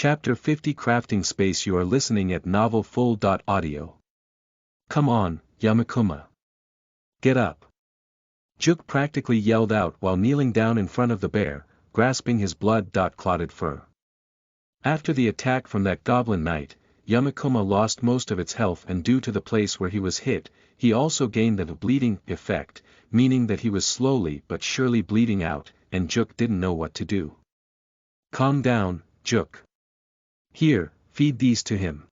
Chapter 50 Crafting Space. You are listening at novelfull.audio. Come on, Yamakuma. Get up. Juk practically yelled out while kneeling down in front of the bear, grasping his blood-clotted fur. After the attack from that goblin knight, Yamakuma lost most of its health, and due to the place where he was hit, he also gained the bleeding effect, meaning that he was slowly but surely bleeding out, and Juk didn't know what to do. Calm down, Juk. Here, feed these to him.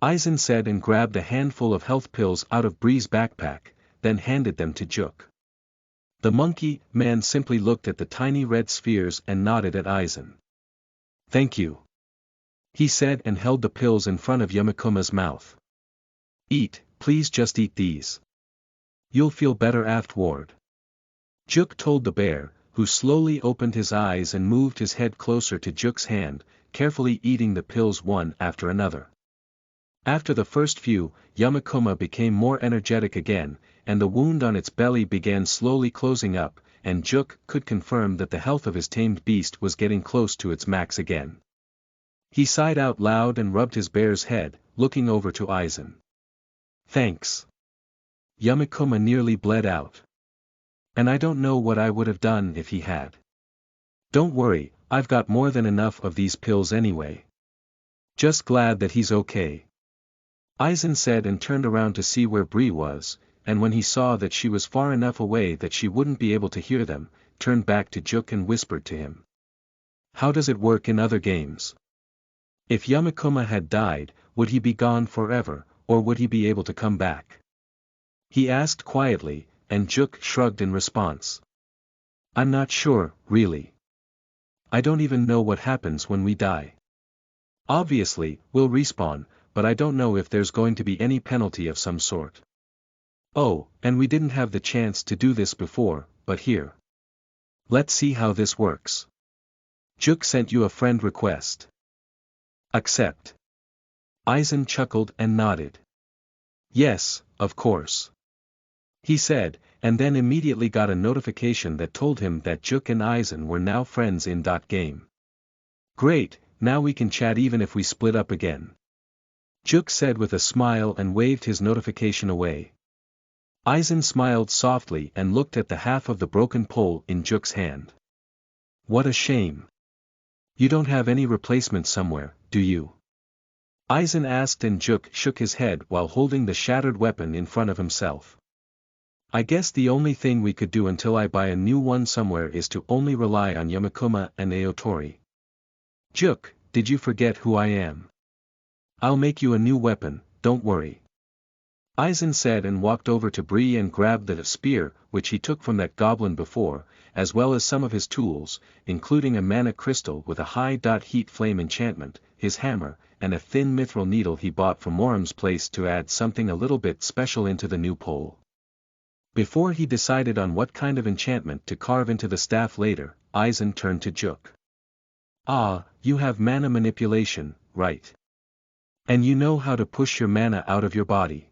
Aizen said and grabbed a handful of health pills out of Bree's backpack, then handed them to Juk. The monkey man simply looked at the tiny red spheres and nodded at Aizen. Thank you, he said, and held the pills in front of Yamakuma's mouth. Eat, please, just eat these. You'll feel better afterward. Juk told the bear, who slowly opened his eyes and moved his head closer to Juk's hand, carefully eating the pills one after another. After the first few, Yamakuma became more energetic again, and the wound on its belly began slowly closing up, and Juk could confirm that the health of his tamed beast was getting close to its max again. He sighed out loud and rubbed his bear's head, looking over to Aizen. Thanks. Yamakuma nearly bled out. And I don't know what I would have done if he had. Don't worry, I've got more than enough of these pills anyway. Just glad that he's okay. Aizen said and turned around to see where Bree was, and when he saw that she was far enough away that she wouldn't be able to hear them, turned back to Juk and whispered to him. How does it work in other games? If Yamakuma had died, would he be gone forever, or would he be able to come back? He asked quietly, and Juk shrugged in response. I'm not sure, really. I don't even know what happens when we die. Obviously, we'll respawn, but I don't know if there's going to be any penalty of some sort. Oh, and we didn't have the chance to do this before, but here. Let's see how this works. Juk sent you a friend request. Accept. Aizen chuckled and nodded. Yes, of course. He said, and then immediately got a notification that told him that Juk and Aizen were now friends in .game. Great, now we can chat even if we split up again. Juk said with a smile and waved his notification away. Aizen smiled softly and looked at the half of the broken pole in Juk's hand. What a shame. You don't have any replacement somewhere, do you? Aizen asked, and Juk shook his head while holding the shattered weapon in front of himself. I guess the only thing we could do until I buy a new one somewhere is to only rely on Yamakuma and Aotori. Juk, did you forget who I am? I'll make you a new weapon, don't worry. Aizen said and walked over to Bree and grabbed the spear which he took from that goblin before, as well as some of his tools, including a mana crystal with a high heat flame enchantment, his hammer, and a thin mithril needle he bought from Moram's place to add something a little bit special into the new pole. Before he decided on what kind of enchantment to carve into the staff later, Aizen turned to Juk. Ah, you have mana manipulation, right? And you know how to push your mana out of your body.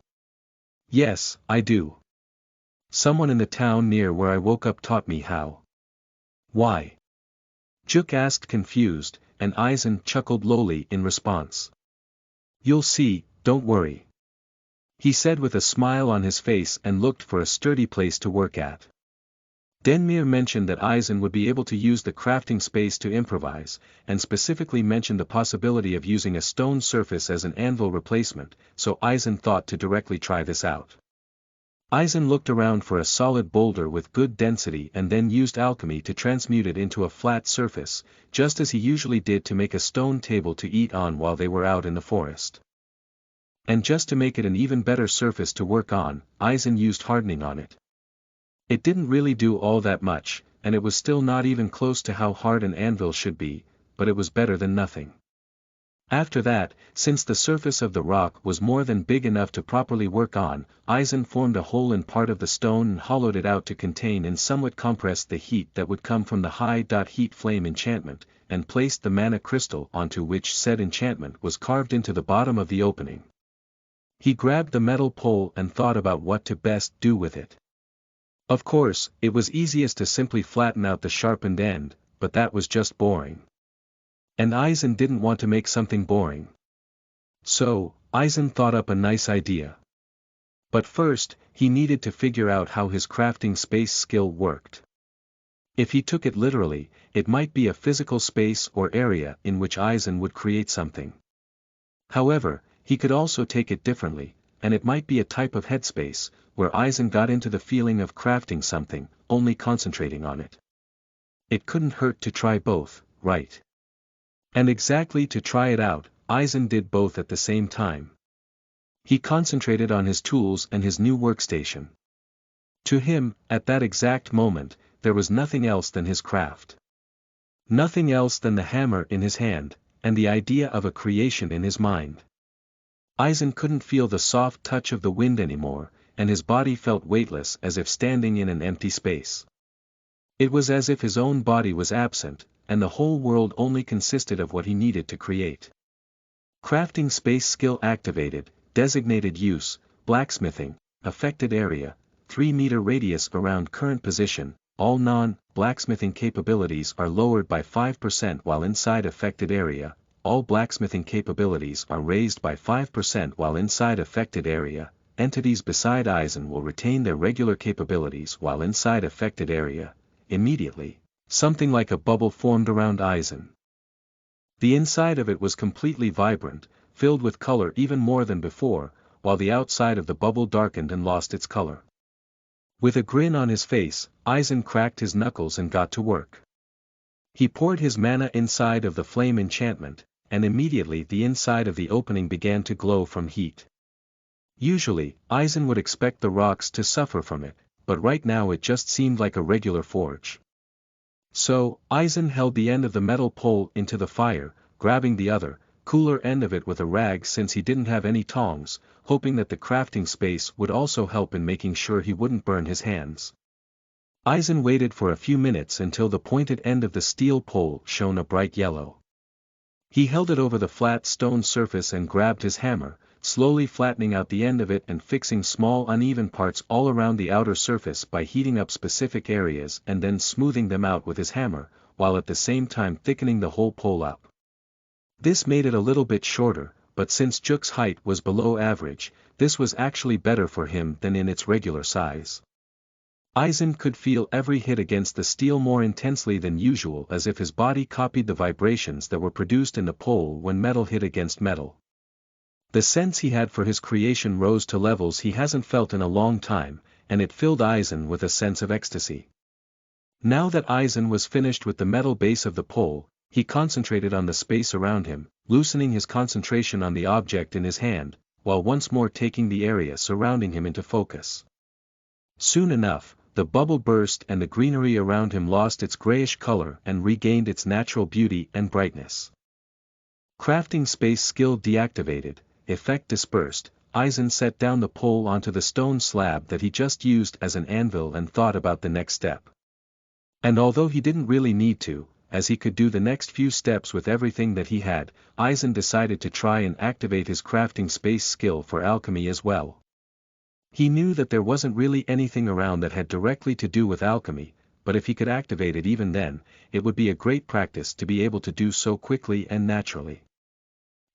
Yes, I do. Someone in the town near where I woke up taught me how. Why? Juk asked confused, and Aizen chuckled lowly in response. You'll see, don't worry. He said with a smile on his face and looked for a sturdy place to work at. Denmir mentioned that Aizen would be able to use the crafting space to improvise, and specifically mentioned the possibility of using a stone surface as an anvil replacement, so Aizen thought to directly try this out. Aizen looked around for a solid boulder with good density and then used alchemy to transmute it into a flat surface, just as he usually did to make a stone table to eat on while they were out in the forest. And just to make it an even better surface to work on, Aizen used hardening on it. It didn't really do all that much, and it was still not even close to how hard an anvil should be, but it was better than nothing. After that, since the surface of the rock was more than big enough to properly work on, Aizen formed a hole in part of the stone and hollowed it out to contain and somewhat compress the heat that would come from the high heat flame enchantment, and placed the mana crystal onto which said enchantment was carved into the bottom of the opening. He grabbed the metal pole and thought about what to best do with it. Of course, it was easiest to simply flatten out the sharpened end, but that was just boring. And Aizen didn't want to make something boring. So, Aizen thought up a nice idea. But first, he needed to figure out how his crafting space skill worked. If he took it literally, it might be a physical space or area in which Aizen would create something. However, he could also take it differently, and it might be a type of headspace, where Aizen got into the feeling of crafting something, only concentrating on it. It couldn't hurt to try both, right? And exactly to try it out, Aizen did both at the same time. He concentrated on his tools and his new workstation. To him, at that exact moment, there was nothing else than his craft. Nothing else than the hammer in his hand, and the idea of a creation in his mind. Aizen couldn't feel the soft touch of the wind anymore, and his body felt weightless as if standing in an empty space. It was as if his own body was absent, and the whole world only consisted of what he needed to create. Crafting space skill activated, designated use, blacksmithing, affected area, 3-meter radius around current position. All non-blacksmithing capabilities are lowered by 5% while inside affected area. All blacksmithing capabilities are raised by 5% while inside affected area. Entities beside Aizen will retain their regular capabilities while inside affected area. Immediately, something like a bubble formed around Aizen. The inside of it was completely vibrant, filled with color even more than before, while the outside of the bubble darkened and lost its color. With a grin on his face, Aizen cracked his knuckles and got to work. He poured his mana inside of the flame enchantment, and immediately the inside of the opening began to glow from heat. Usually, Aizen would expect the rocks to suffer from it, but right now it just seemed like a regular forge. So, Aizen held the end of the metal pole into the fire, grabbing the other, cooler end of it with a rag since he didn't have any tongs, hoping that the crafting space would also help in making sure he wouldn't burn his hands. Aizen waited for a few minutes until the pointed end of the steel pole shone a bright yellow. He held it over the flat stone surface and grabbed his hammer, slowly flattening out the end of it and fixing small uneven parts all around the outer surface by heating up specific areas and then smoothing them out with his hammer, while at the same time thickening the whole pole up. This made it a little bit shorter, but since Juk's height was below average, this was actually better for him than in its regular size. Aizen could feel every hit against the steel more intensely than usual, as if his body copied the vibrations that were produced in the pole when metal hit against metal. The sense he had for his creation rose to levels he hasn't felt in a long time, and it filled Aizen with a sense of ecstasy. Now that Aizen was finished with the metal base of the pole, he concentrated on the space around him, loosening his concentration on the object in his hand, while once more taking the area surrounding him into focus. Soon enough, the bubble burst and the greenery around him lost its grayish color and regained its natural beauty and brightness. Crafting space skill deactivated, effect dispersed, Aizen set down the pole onto the stone slab that he just used as an anvil and thought about the next step. And although he didn't really need to, as he could do the next few steps with everything that he had, Aizen decided to try and activate his crafting space skill for alchemy as well. He knew that there wasn't really anything around that had directly to do with alchemy, but if he could activate it even then, it would be a great practice to be able to do so quickly and naturally.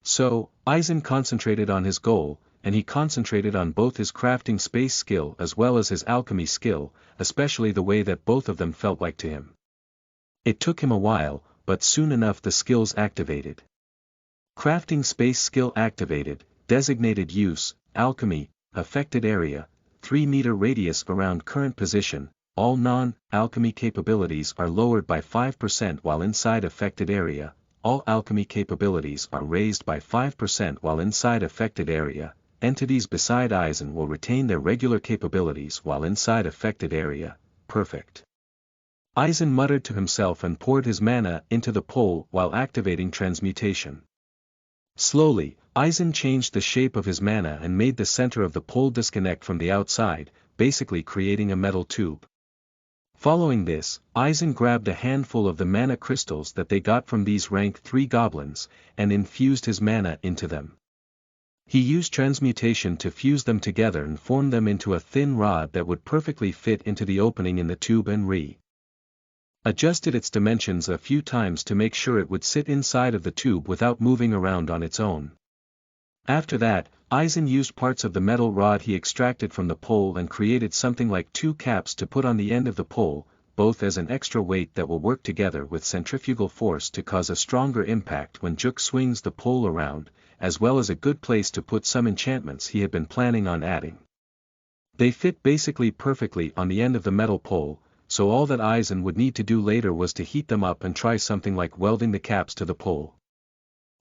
So, Aizen concentrated on his goal, and he concentrated on both his crafting space skill as well as his alchemy skill, especially the way that both of them felt like to him. It took him a while, but soon enough the skills activated. Crafting space skill activated, designated use, alchemy, affected area, 3-meter radius around current position. All non-alchemy capabilities are lowered by 5% while inside affected area. All alchemy capabilities are raised by 5% while inside affected area. Entities beside Aizen will retain their regular capabilities while inside affected area. Perfect. Aizen muttered to himself and poured his mana into the pole while activating transmutation. Slowly, Aizen changed the shape of his mana and made the center of the pole disconnect from the outside, basically creating a metal tube. Following this, Aizen grabbed a handful of the mana crystals that they got from these rank 3 goblins, and infused his mana into them. He used transmutation to fuse them together and form them into a thin rod that would perfectly fit into the opening in the tube and adjusted its dimensions a few times to make sure it would sit inside of the tube without moving around on its own. After that, Eisen used parts of the metal rod he extracted from the pole and created something like 2 caps to put on the end of the pole, both as an extra weight that will work together with centrifugal force to cause a stronger impact when Juk swings the pole around, as well as a good place to put some enchantments he had been planning on adding. They fit basically perfectly on the end of the metal pole, so all that Eisen would need to do later was to heat them up and try something like welding the caps to the pole.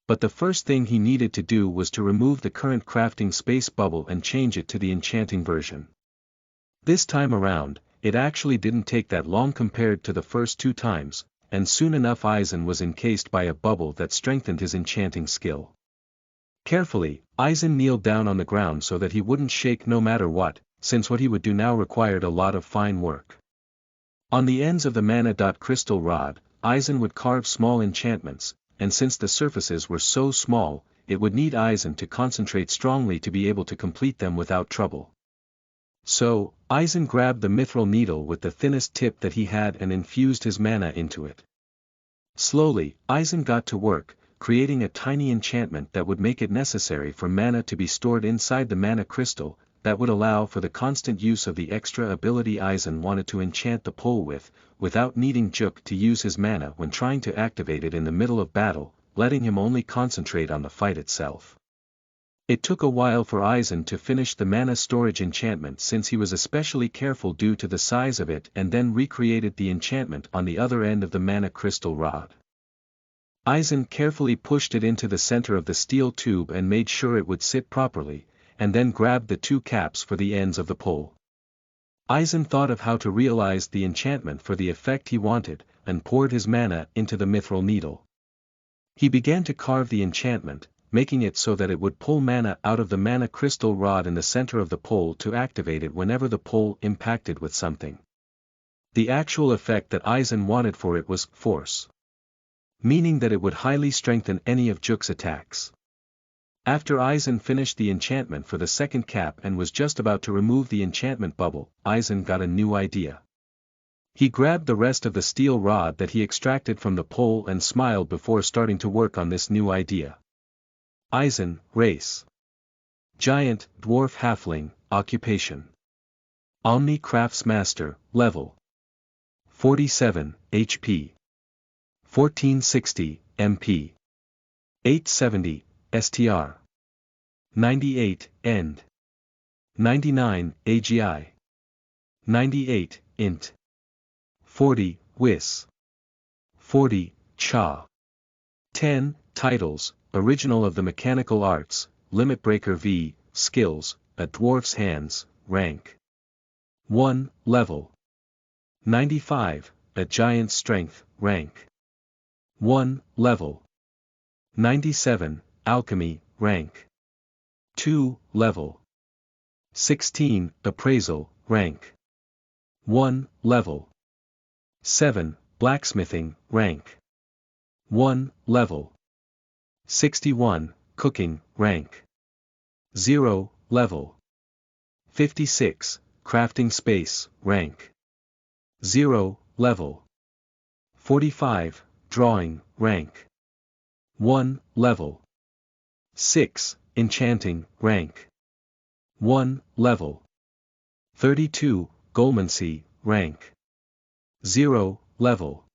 But the first thing he needed to do was to remove the current crafting space bubble and change it to the enchanting version. This time around, it actually didn't take that long compared to the first 2 times, and soon enough Eisen was encased by a bubble that strengthened his enchanting skill. Carefully, Eisen kneeled down on the ground so that he wouldn't shake no matter what, since what he would do now required a lot of fine work. On the ends of the mana crystal rod, Eisen would carve small enchantments, and since the surfaces were so small, it would need Eisen to concentrate strongly to be able to complete them without trouble. So, Eisen grabbed the mithril needle with the thinnest tip that he had and infused his mana into it. Slowly, Eisen got to work, creating a tiny enchantment that would make it necessary for mana to be stored inside the mana crystal, that would allow for the constant use of the extra ability Eisen wanted to enchant the pole with, without needing Juk to use his mana when trying to activate it in the middle of battle, letting him only concentrate on the fight itself. It took a while for Eisen to finish the mana storage enchantment since he was especially careful due to the size of it and then recreated the enchantment on the other end of the mana crystal rod. Eisen carefully pushed it into the center of the steel tube and made sure it would sit properly, and then grabbed the 2 caps for the ends of the pole. Eisen thought of how to realize the enchantment for the effect he wanted, and poured his mana into the mithril needle. He began to carve the enchantment, making it so that it would pull mana out of the mana crystal rod in the center of the pole to activate it whenever the pole impacted with something. The actual effect that Eisen wanted for it was force, meaning that it would highly strengthen any of Juk's attacks. After Eisen finished the enchantment for the second cap and was just about to remove the enchantment bubble, Eisen got a new idea. He grabbed the rest of the steel rod that he extracted from the pole and smiled before starting to work on this new idea. Eisen, race. Giant, dwarf halfling, occupation. Omni Craftsmaster, level. 47, HP. 1460, MP. 870, STR. 98, End. 99, AGI. 98, Int. 40, Wis. 40, Cha. 10, Titles, Original of the Mechanical Arts, Limit Breaker V, Skills, A Dwarf's Hands, Rank. 1, Level. 95, A Giant's Strength, Rank. 1, Level. 97, Alchemy, Rank. 2, Level. 16, Appraisal, Rank. 1, Level. 7, Blacksmithing, Rank. 1, Level. 61, Cooking, Rank. 0, Level. 56, Crafting Space, Rank. 0, Level. 45, Drawing, Rank. 1, Level. 6, Enchanting, Rank. 1, Level. 32, Golmancy, Rank. 0, Level.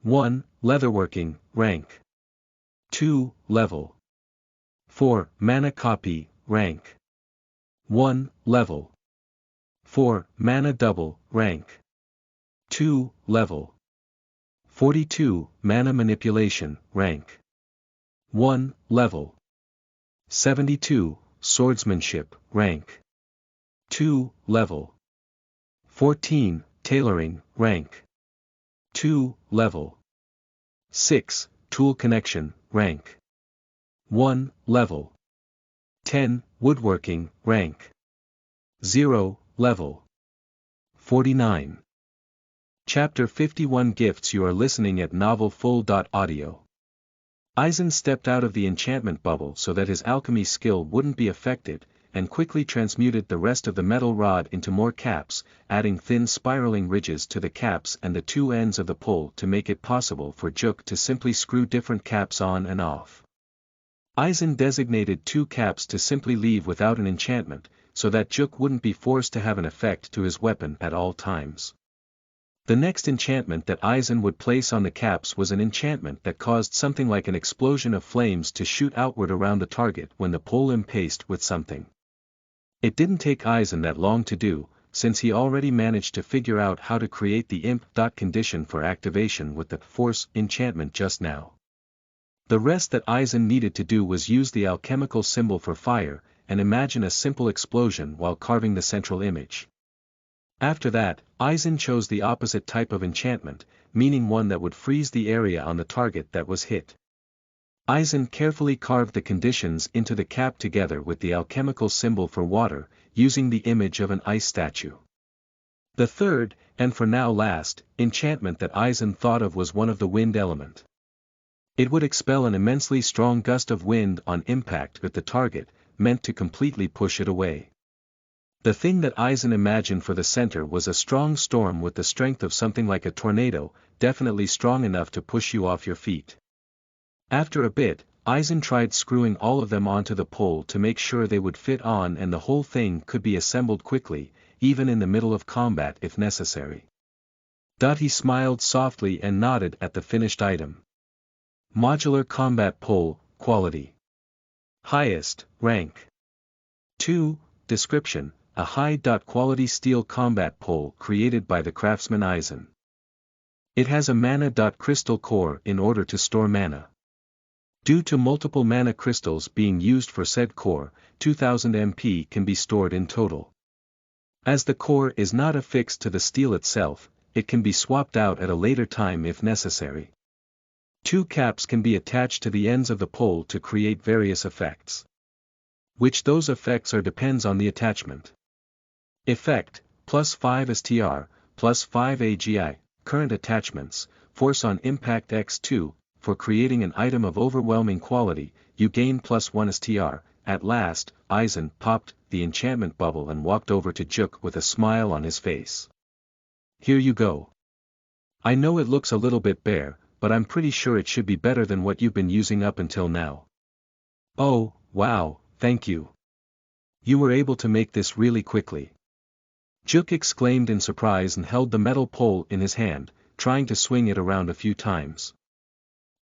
1, Leatherworking, Rank. 2, Level. 4, Mana Copy, Rank. 1, Level. 4, Mana Double, Rank. 2, Level. 42, Mana Manipulation, Rank. 1, Level. 72, Swordsmanship, Rank. 2, Level. 14, Tailoring, Rank. 2, Level. 6, Tool Connection, Rank. 1, Level. 10, Woodworking, Rank. 0, Level. 49. Chapter 51 Gifts. You are listening at NovelFull.audio. Eisen stepped out of the enchantment bubble so that his alchemy skill wouldn't be affected, and quickly transmuted the rest of the metal rod into more caps, adding thin spiraling ridges to the caps and the two ends of the pole to make it possible for Juk to simply screw different caps on and off. Aizen designated 2 caps to simply leave without an enchantment, so that Juk wouldn't be forced to have an effect to his weapon at all times. The next enchantment that Aizen would place on the caps was an enchantment that caused something like an explosion of flames to shoot outward around the target when the pole impaced with something. It didn't take Aizen that long to do, since he already managed to figure out how to create the imp. Condition for activation with the force enchantment just now. The rest that Aizen needed to do was use the alchemical symbol for fire, and imagine a simple explosion while carving the central image. After that, Aizen chose the opposite type of enchantment, meaning one that would freeze the area on the target that was hit. Aizen carefully carved the conditions into the cap together with the alchemical symbol for water, using the image of an ice statue. The third, and for now last, enchantment that Aizen thought of was one of the wind element. It would expel an immensely strong gust of wind on impact with the target, meant to completely push it away. The thing that Aizen imagined for the center was a strong storm with the strength of something like a tornado, definitely strong enough to push you off your feet. After a bit, Aizen tried screwing all of them onto the pole to make sure they would fit on and the whole thing could be assembled quickly, even in the middle of combat if necessary. He smiled softly and nodded at the finished item. Modular Combat Pole, Quality. Highest, Rank. 2, Description, a high-quality steel combat pole created by the craftsman Aizen. It has a mana. Crystal core in order to store mana. Due to multiple mana crystals being used for said core, 2000 MP can be stored in total. As the core is not affixed to the steel itself, it can be swapped out at a later time if necessary. 2 caps can be attached to the ends of the pole to create various effects. Which those effects are depends on the attachment. Effect, +5 STR, +5 AGI, current attachments, force on impact x2, for creating an item of overwhelming quality, you gain +1 STR. At last, Aizen popped the enchantment bubble and walked over to Juk with a smile on his face. Here you go. I know it looks a little bit bare, but I'm pretty sure it should be better than what you've been using up until now. Oh, wow, thank you. You were able to make this really quickly. Juk exclaimed in surprise and held the metal pole in his hand, trying to swing it around a few times.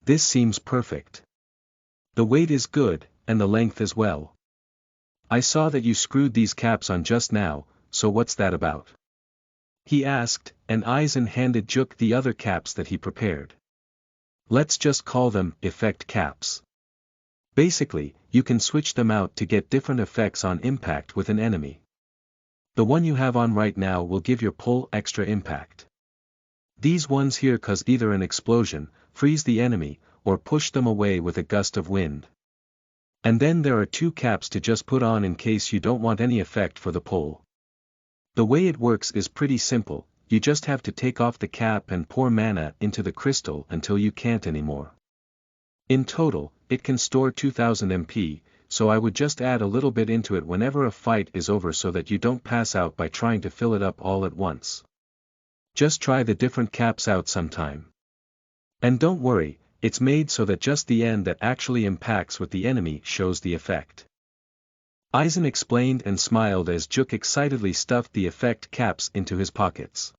This seems perfect. The weight is good, and the length as well. I saw that you screwed these caps on just now, so what's that about? He asked, and Aizen handed Juk the other caps that he prepared. Let's just call them effect caps. Basically, you can switch them out to get different effects on impact with an enemy. The one you have on right now will give your pole extra impact. These ones here cause either an explosion, freeze the enemy, or push them away with a gust of wind. And then there are 2 caps to just put on in case you don't want any effect for the pole. The way it works is pretty simple, you just have to take off the cap and pour mana into the crystal until you can't anymore. In total, it can store 2000 MP, so I would just add a little bit into it whenever a fight is over so that you don't pass out by trying to fill it up all at once. Just try the different caps out sometime. And don't worry, it's made so that just the end that actually impacts with the enemy shows the effect. Aizen explained and smiled as Juk excitedly stuffed the effect caps into his pockets.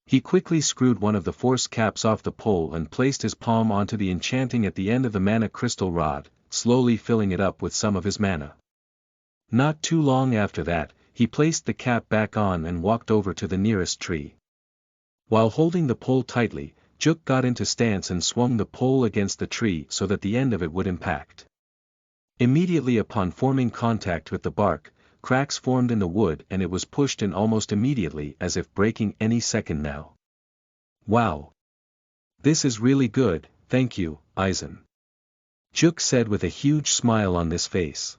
He quickly screwed one of the force caps off the pole and placed his palm onto the enchanting at the end of the mana crystal rod, slowly filling it up with some of his mana. Not too long after that, he placed the cap back on and walked over to the nearest tree. While holding the pole tightly, Juk got into stance and swung the pole against the tree so that the end of it would impact. Immediately upon forming contact with the bark, cracks formed in the wood and it was pushed in almost immediately as if breaking any second now. Wow! This is really good, thank you, Aizen. Juk said with a huge smile on his face.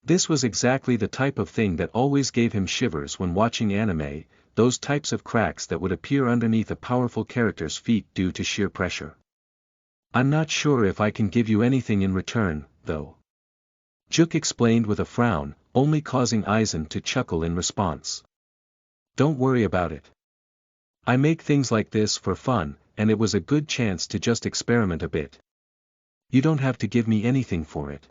This was exactly the type of thing that always gave him shivers when watching anime, those types of cracks that would appear underneath a powerful character's feet due to sheer pressure. I'm not sure if I can give you anything in return, though. Juk explained with a frown, only causing Aizen to chuckle in response. Don't worry about it. I make things like this for fun, and it was a good chance to just experiment a bit. You don't have to give me anything for it.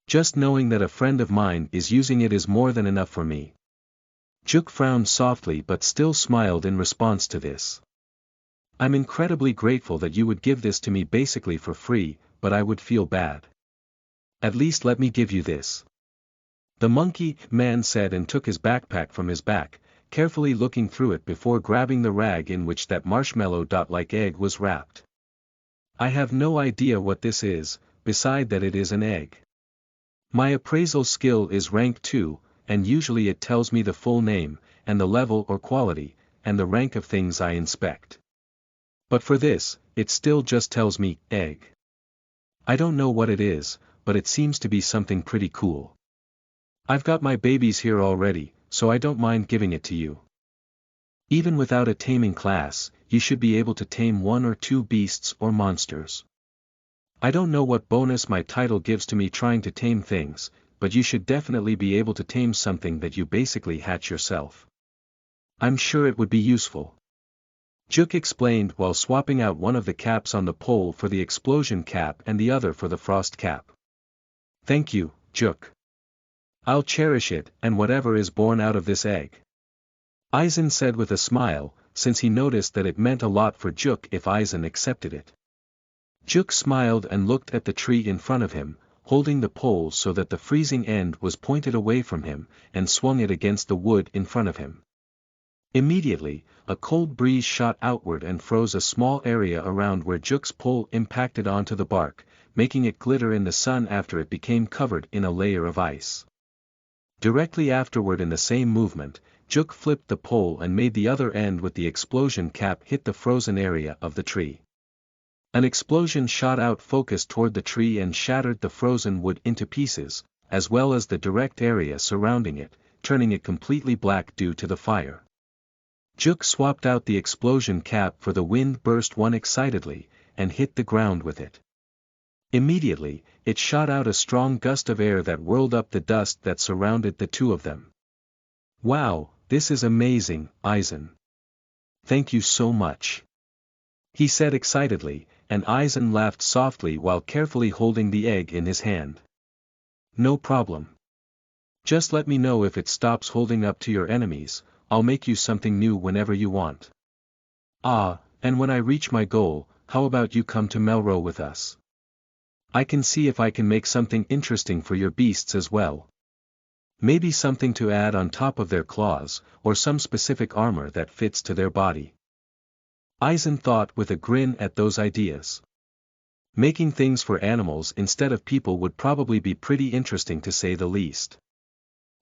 Just knowing that a friend of mine is using it is more than enough for me. Juk frowned softly but still smiled in response to this. I'm incredibly grateful that you would give this to me basically for free, but I would feel bad. At least let me give you this. The monkey man said and took his backpack from his back, carefully looking through it before grabbing the rag in which that marshmallow-like egg was wrapped. I have no idea what this is, beside that it is an egg. My appraisal skill is rank 2, and usually it tells me the full name, and the level or quality, and the rank of things I inspect. But for this, it still just tells me, egg. I don't know what it is, but it seems to be something pretty cool. I've got my babies here already, so I don't mind giving it to you. Even without a taming class, you should be able to tame 1 or 2 beasts or monsters. I don't know what bonus my title gives to me trying to tame things, but you should definitely be able to tame something that you basically hatch yourself. I'm sure it would be useful. Juk explained while swapping out one of the caps on the pole for the explosion cap and the other for the frost cap. Thank you, Juk. I'll cherish it and whatever is born out of this egg. Aizen said with a smile, since he noticed that it meant a lot for Juk if Aizen accepted it. Juk smiled and looked at the tree in front of him, holding the pole so that the freezing end was pointed away from him, and swung it against the wood in front of him. Immediately, a cold breeze shot outward and froze a small area around where Juk's pole impacted onto the bark, making it glitter in the sun after it became covered in a layer of ice. Directly afterward in the same movement, Juk flipped the pole and made the other end with the explosion cap hit the frozen area of the tree. An explosion shot out focused toward the tree and shattered the frozen wood into pieces, as well as the direct area surrounding it, turning it completely black due to the fire. Juk swapped out the explosion cap for the wind burst one excitedly, and hit the ground with it. Immediately, it shot out a strong gust of air that whirled up the dust that surrounded the two of them. Wow, this is amazing, Aizen. Thank you so much. He said excitedly, and Aizen laughed softly while carefully holding the egg in his hand. No problem. Just let me know if it stops holding up to your enemies, I'll make you something new whenever you want. Ah, and when I reach my goal, how about you come to Melro with us? I can see if I can make something interesting for your beasts as well. Maybe something to add on top of their claws, or some specific armor that fits to their body. Aizen thought with a grin at those ideas. Making things for animals instead of people would probably be pretty interesting to say the least.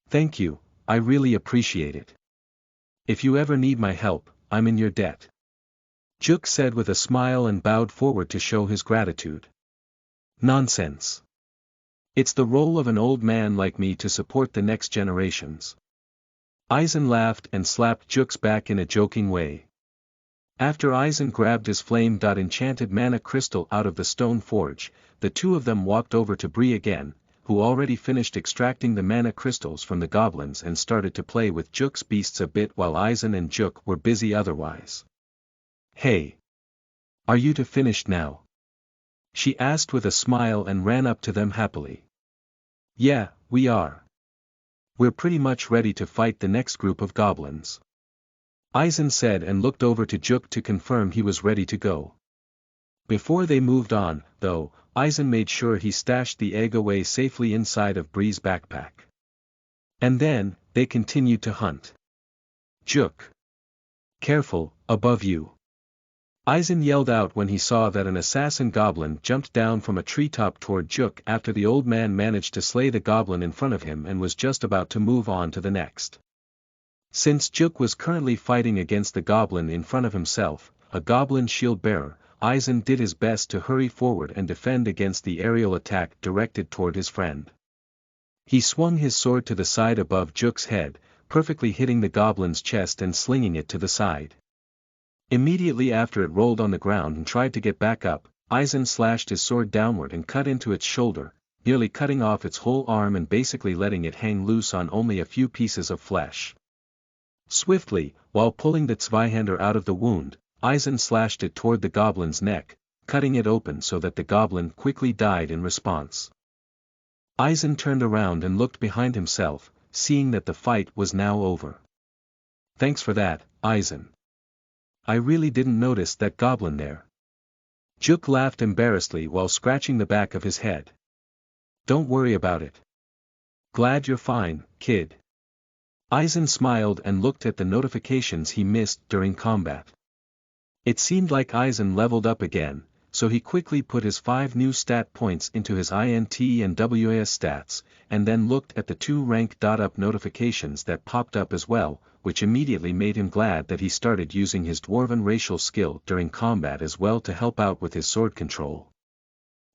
Thank you, I really appreciate it. If you ever need my help, I'm in your debt. Juk said with a smile and bowed forward to show his gratitude. Nonsense. It's the role of an old man like me to support the next generations. Aizen laughed and slapped Juk's back in a joking way. After Aizen grabbed his flame-enchanted mana crystal out of the stone forge, the two of them walked over to Bree again, who already finished extracting the mana crystals from the goblins and started to play with Juk's beasts a bit while Aizen and Juk were busy otherwise. Hey! Are you two finished now? She asked with a smile and ran up to them happily. Yeah, we are. We're pretty much ready to fight the next group of goblins. Aizen said and looked over to Juk to confirm he was ready to go. Before they moved on, though, Aizen made sure he stashed the egg away safely inside of Bree's backpack. And then, they continued to hunt. Juk! Careful, above you! Aizen yelled out when he saw that an assassin goblin jumped down from a treetop toward Juk after the old man managed to slay the goblin in front of him and was just about to move on to the next. Since Juk was currently fighting against the goblin in front of himself, a goblin shield bearer, Aizen did his best to hurry forward and defend against the aerial attack directed toward his friend. He swung his sword to the side above Juk's head, perfectly hitting the goblin's chest and slinging it to the side. Immediately after it rolled on the ground and tried to get back up, Aizen slashed his sword downward and cut into its shoulder, nearly cutting off its whole arm and basically letting it hang loose on only a few pieces of flesh. Swiftly, while pulling the Zweihander out of the wound, Eisen slashed it toward the goblin's neck, cutting it open so that the goblin quickly died in response. Eisen turned around and looked behind himself, seeing that the fight was now over. "Thanks for that, Eisen. I really didn't notice that goblin there." Juk laughed embarrassedly while scratching the back of his head. "Don't worry about it. Glad you're fine, kid." Eisen smiled and looked at the notifications he missed during combat. It seemed like Eisen leveled up again, so he quickly put his 5 new stat points into his INT and WAS stats, and then looked at the 2 rank.up notifications that popped up as well, which immediately made him glad that he started using his Dwarven racial skill during combat as well to help out with his sword control.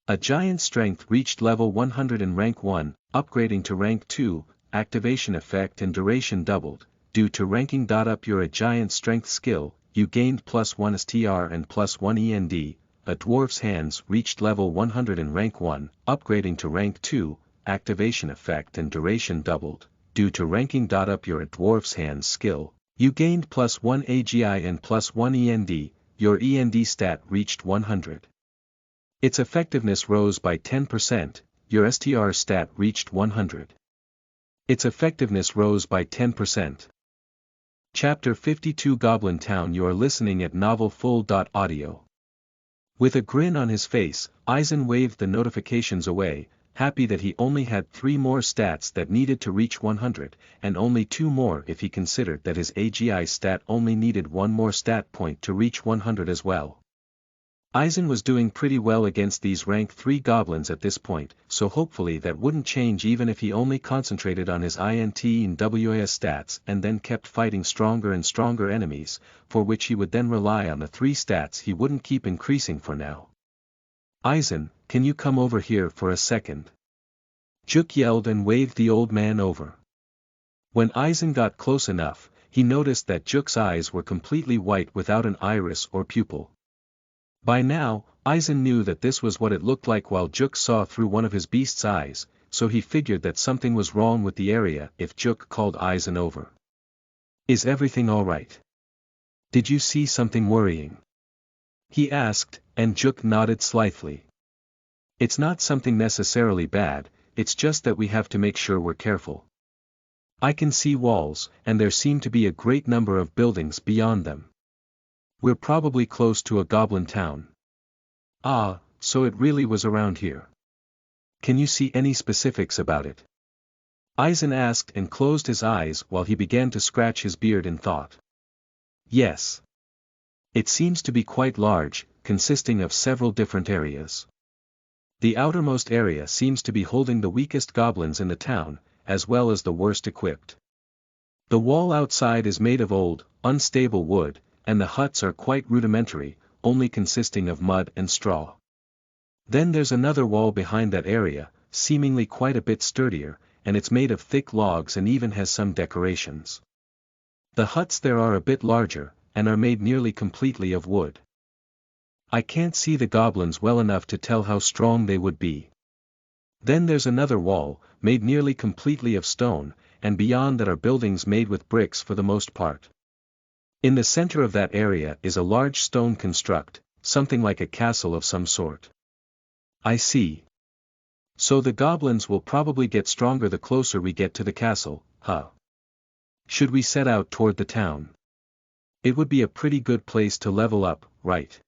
A giant strength reached level 100 in rank 1, upgrading to rank 2, activation effect and duration doubled. Due to ranking. Up your a giant strength skill, you gained +1 STR and +1 END. A dwarf's hands reached level 100 in rank 1, upgrading to rank 2, activation effect and duration doubled. Due to ranking. Up your a dwarf's hands skill, you gained +1 AGI and +1 END. Your END stat reached 100. Its effectiveness rose by 10%, your STR stat reached 100. Its effectiveness rose by 10%. Chapter 52 Goblin Town. You are listening at novelfull.audio. With a grin on his face, Eisen waved the notifications away, happy that he only had 3 more stats that needed to reach 100, and only 2 more if he considered that his AGI stat only needed 1 more stat point to reach 100 as well. Eisen was doing pretty well against these rank 3 goblins at this point, so hopefully that wouldn't change even if he only concentrated on his INT and WAS stats and then kept fighting stronger and stronger enemies, for which he would then rely on the 3 stats he wouldn't keep increasing for now. "Eisen, can you come over here for a second?" Juk yelled and waved the old man over. When Eisen got close enough, he noticed that Juk's eyes were completely white without an iris or pupil. By now, Eisen knew that this was what it looked like while Juk saw through one of his beast's eyes, so he figured that something was wrong with the area if Juk called Eisen over. "Is everything alright? Did you see something worrying?" he asked, and Juk nodded slightly. "It's not something necessarily bad, it's just that we have to make sure we're careful. I can see walls, and there seem to be a great number of buildings beyond them. We're probably close to a goblin town." "Ah, so it really was around here. Can you see any specifics about it?" Eisen asked and closed his eyes while he began to scratch his beard in thought. "Yes. It seems to be quite large, consisting of several different areas. The outermost area seems to be holding the weakest goblins in the town, as well as the worst equipped. The wall outside is made of old, unstable wood, and the huts are quite rudimentary, only consisting of mud and straw. Then there's another wall behind that area, seemingly quite a bit sturdier, and it's made of thick logs and even has some decorations. The huts there are a bit larger, and are made nearly completely of wood. I can't see the goblins well enough to tell how strong they would be. Then there's another wall, made nearly completely of stone, and beyond that are buildings made with bricks for the most part. In the center of that area is a large stone construct, something like a castle of some sort." "I see. So the goblins will probably get stronger the closer we get to the castle, huh? Should we set out toward the town? It would be a pretty good place to level up, right?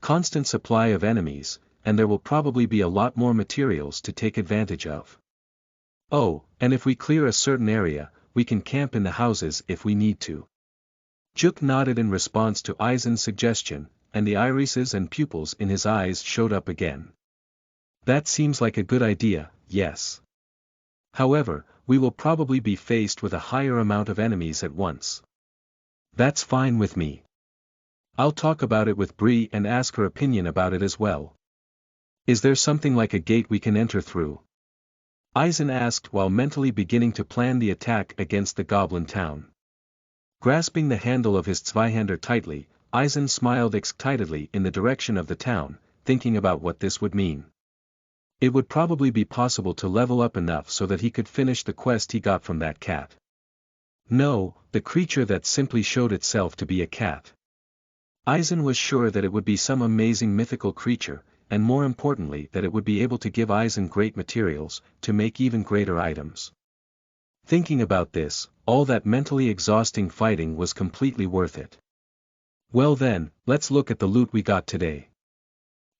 Constant supply of enemies, and there will probably be a lot more materials to take advantage of. Oh, and if we clear a certain area, we can camp in the houses if we need to." Juk nodded in response to Eisen's suggestion, and the irises and pupils in his eyes showed up again. "That seems like a good idea, yes. However, we will probably be faced with a higher amount of enemies at once." "That's fine with me. I'll talk about it with Bree and ask her opinion about it as well. Is there something like a gate we can enter through?" Eisen asked while mentally beginning to plan the attack against the goblin town. Grasping the handle of his Zweihander tightly, Eisen smiled excitedly in the direction of the town, thinking about what this would mean. It would probably be possible to level up enough so that he could finish the quest he got from that cat. No, the creature that simply showed itself to be a cat. Aizen was sure that it would be some amazing mythical creature, and more importantly that it would be able to give Aizen great materials, to make even greater items. Thinking about this, all that mentally exhausting fighting was completely worth it. Well then, let's look at the loot we got today.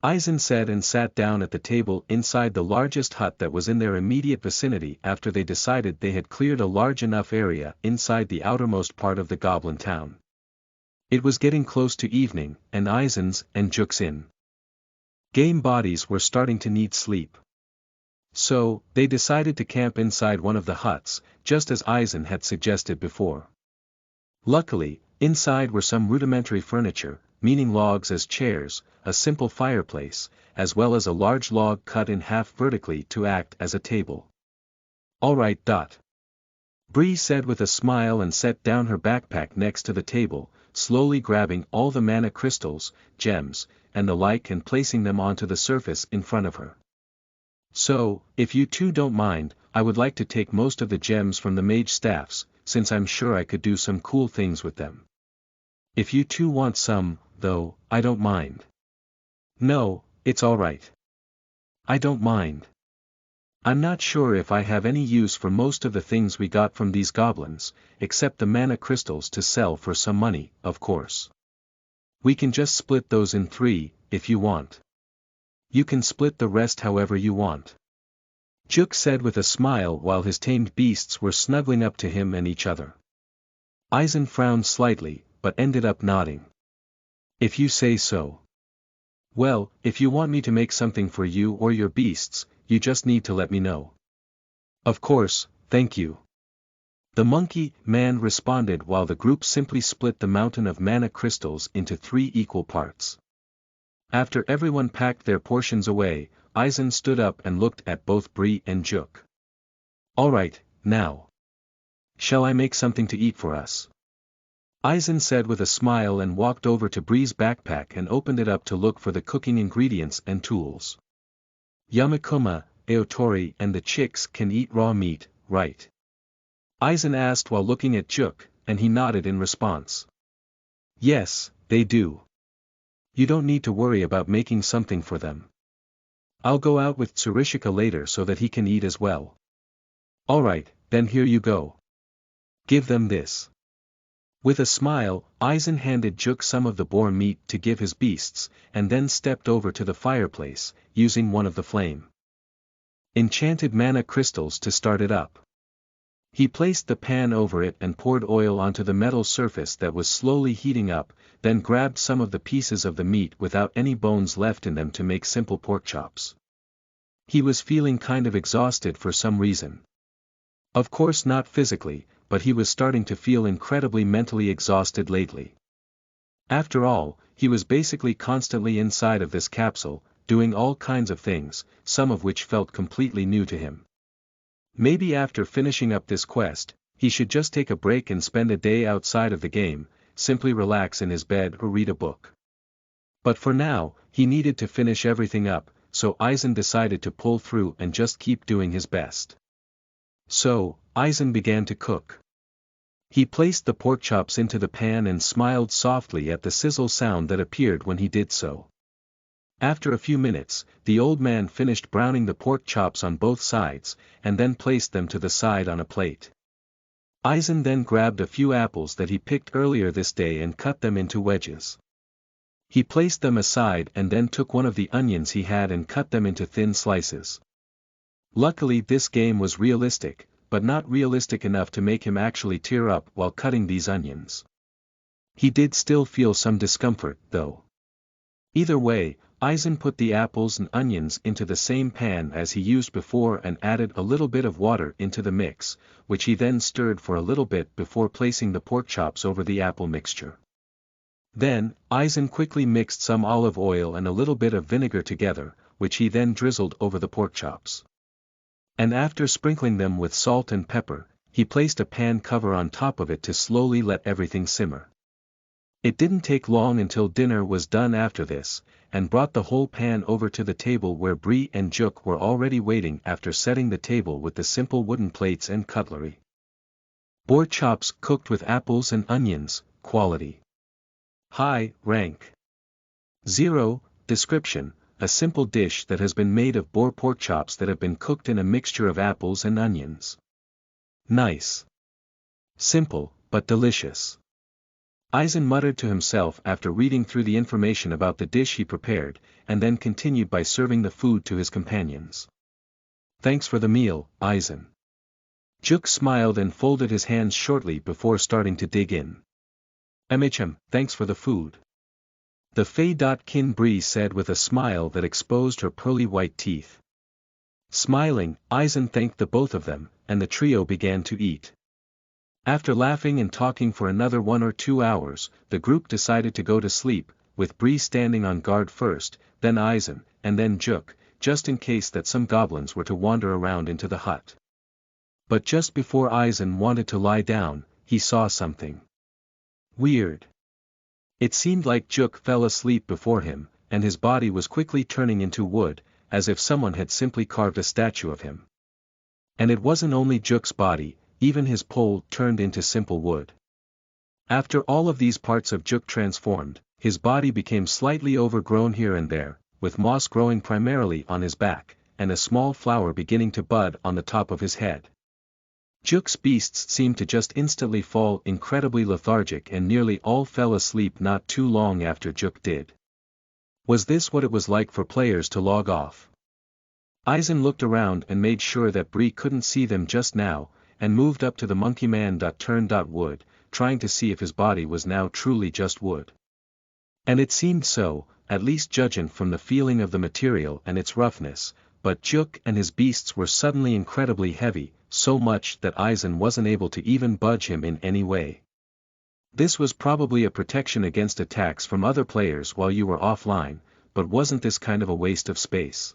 Aizen said and sat down at the table inside the largest hut that was in their immediate vicinity after they decided they had cleared a large enough area inside the outermost part of the goblin town. It was getting close to evening, and Aizen's and Juk's game bodies were starting to need sleep. So, they decided to camp inside one of the huts, just as Aizen had suggested before. Luckily, inside were some rudimentary furniture, meaning logs as chairs, a simple fireplace, as well as a large log cut in half vertically to act as a table. Alright. Bree said with a smile and set down her backpack next to the table, slowly grabbing all the mana crystals, gems, and the like and placing them onto the surface in front of her. So, if you two don't mind, I would like to take most of the gems from the mage staffs, since I'm sure I could do some cool things with them. If you two want some, though, I don't mind. No, it's alright. I don't mind. I'm not sure if I have any use for most of the things we got from these goblins, except the mana crystals to sell for some money, of course. We can just split those in 3, if you want. You can split the rest however you want. Juk said with a smile while his tamed beasts were snuggling up to him and each other. Aizen frowned slightly, but ended up nodding. If you say so. Well, if you want me to make something for you or your beasts, you just need to let me know. Of course, thank you. The monkey man responded while the group simply split the mountain of mana crystals into 3 equal parts. After everyone packed their portions away, Aizen stood up and looked at both Bree and Juk. Alright, now. Shall I make something to eat for us? Aizen said with a smile and walked over to Bree's backpack and opened it up to look for the cooking ingredients and tools. Yamakuma, Aotori and the chicks can eat raw meat, right? Aizen asked while looking at Juk, and he nodded in response. Yes, they do. You don't need to worry about making something for them. I'll go out with Tsurishika later so that he can eat as well. Alright, then here you go. Give them this. With a smile, Aizen handed Juk some of the boar meat to give his beasts, and then stepped over to the fireplace, using one of the flame enchanted mana crystals to start it up. He placed the pan over it and poured oil onto the metal surface that was slowly heating up, then grabbed some of the pieces of the meat without any bones left in them to make simple pork chops. He was feeling kind of exhausted for some reason. Of course not physically, but he was starting to feel incredibly mentally exhausted lately. After all, he was basically constantly inside of this capsule, doing all kinds of things, some of which felt completely new to him. Maybe after finishing up this quest, he should just take a break and spend a day outside of the game, simply relax in his bed or read a book. But for now, he needed to finish everything up, so Aizen decided to pull through and just keep doing his best. So, Aizen began to cook. He placed the pork chops into the pan and smiled softly at the sizzle sound that appeared when he did so. After a few minutes, the old man finished browning the pork chops on both sides, and then placed them to the side on a plate. Aizen then grabbed a few apples that he picked earlier this day and cut them into wedges. He placed them aside and then took one of the onions he had and cut them into thin slices. Luckily this game was realistic, but not realistic enough to make him actually tear up while cutting these onions. He did still feel some discomfort, though. Either way, Aizen put the apples and onions into the same pan as he used before and added a little bit of water into the mix, which he then stirred for a little bit before placing the pork chops over the apple mixture. Then, Aizen quickly mixed some olive oil and a little bit of vinegar together, which he then drizzled over the pork chops. And after sprinkling them with salt and pepper, he placed a pan cover on top of it to slowly let everything simmer. It didn't take long until dinner was done after this, and brought the whole pan over to the table where Bree and Juk were already waiting after setting the table with the simple wooden plates and cutlery. Boar chops cooked with apples and onions, quality. High, rank. 0, description, a simple dish that has been made of boar pork chops that have been cooked in a mixture of apples and onions. Nice. Simple, but delicious. Eisen muttered to himself after reading through the information about the dish he prepared, and then continued by serving the food to his companions. Thanks for the meal, Eisen. Juk smiled and folded his hands shortly before starting to dig in. Thanks for the food. The Fei.Kin Bree said with a smile that exposed her pearly white teeth. Smiling, Eisen thanked the both of them, and the trio began to eat. After laughing and talking for another 1 or 2 hours, the group decided to go to sleep, with Bree standing on guard first, then Eisen, and then Juk, just in case that some goblins were to wander around into the hut. But just before Eisen wanted to lie down, he saw something weird. It seemed like Juk fell asleep before him, and his body was quickly turning into wood, as if someone had simply carved a statue of him. And it wasn't only Juk's body, even his pole turned into simple wood. After all of these parts of Juk transformed, his body became slightly overgrown here and there, with moss growing primarily on his back, and a small flower beginning to bud on the top of his head. Juk's beasts seemed to just instantly fall incredibly lethargic, and nearly all fell asleep not too long after Juk did. Was this what it was like for players to log off? Eisen looked around and made sure that Bree couldn't see them just now, and moved up to the monkey man. Wood, trying to see if his body was now truly just wood. And it seemed so, at least judging from the feeling of the material and its roughness, but Juk and his beasts were suddenly incredibly heavy, so much that Eisen wasn't able to even budge him in any way. This was probably a protection against attacks from other players while you were offline, but wasn't this kind of a waste of space?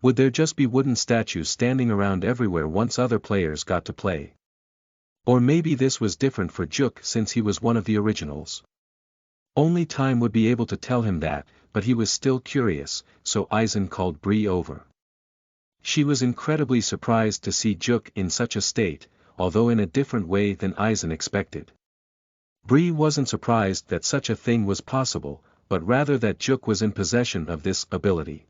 Would there just be wooden statues standing around everywhere once other players got to play? Or maybe this was different for Juk since he was one of the originals. Only time would be able to tell him that, but he was still curious, so Eisen called Bree over. She was incredibly surprised to see Juk in such a state, although in a different way than Eisen expected. Bree wasn't surprised that such a thing was possible, but rather that Juk was in possession of this ability.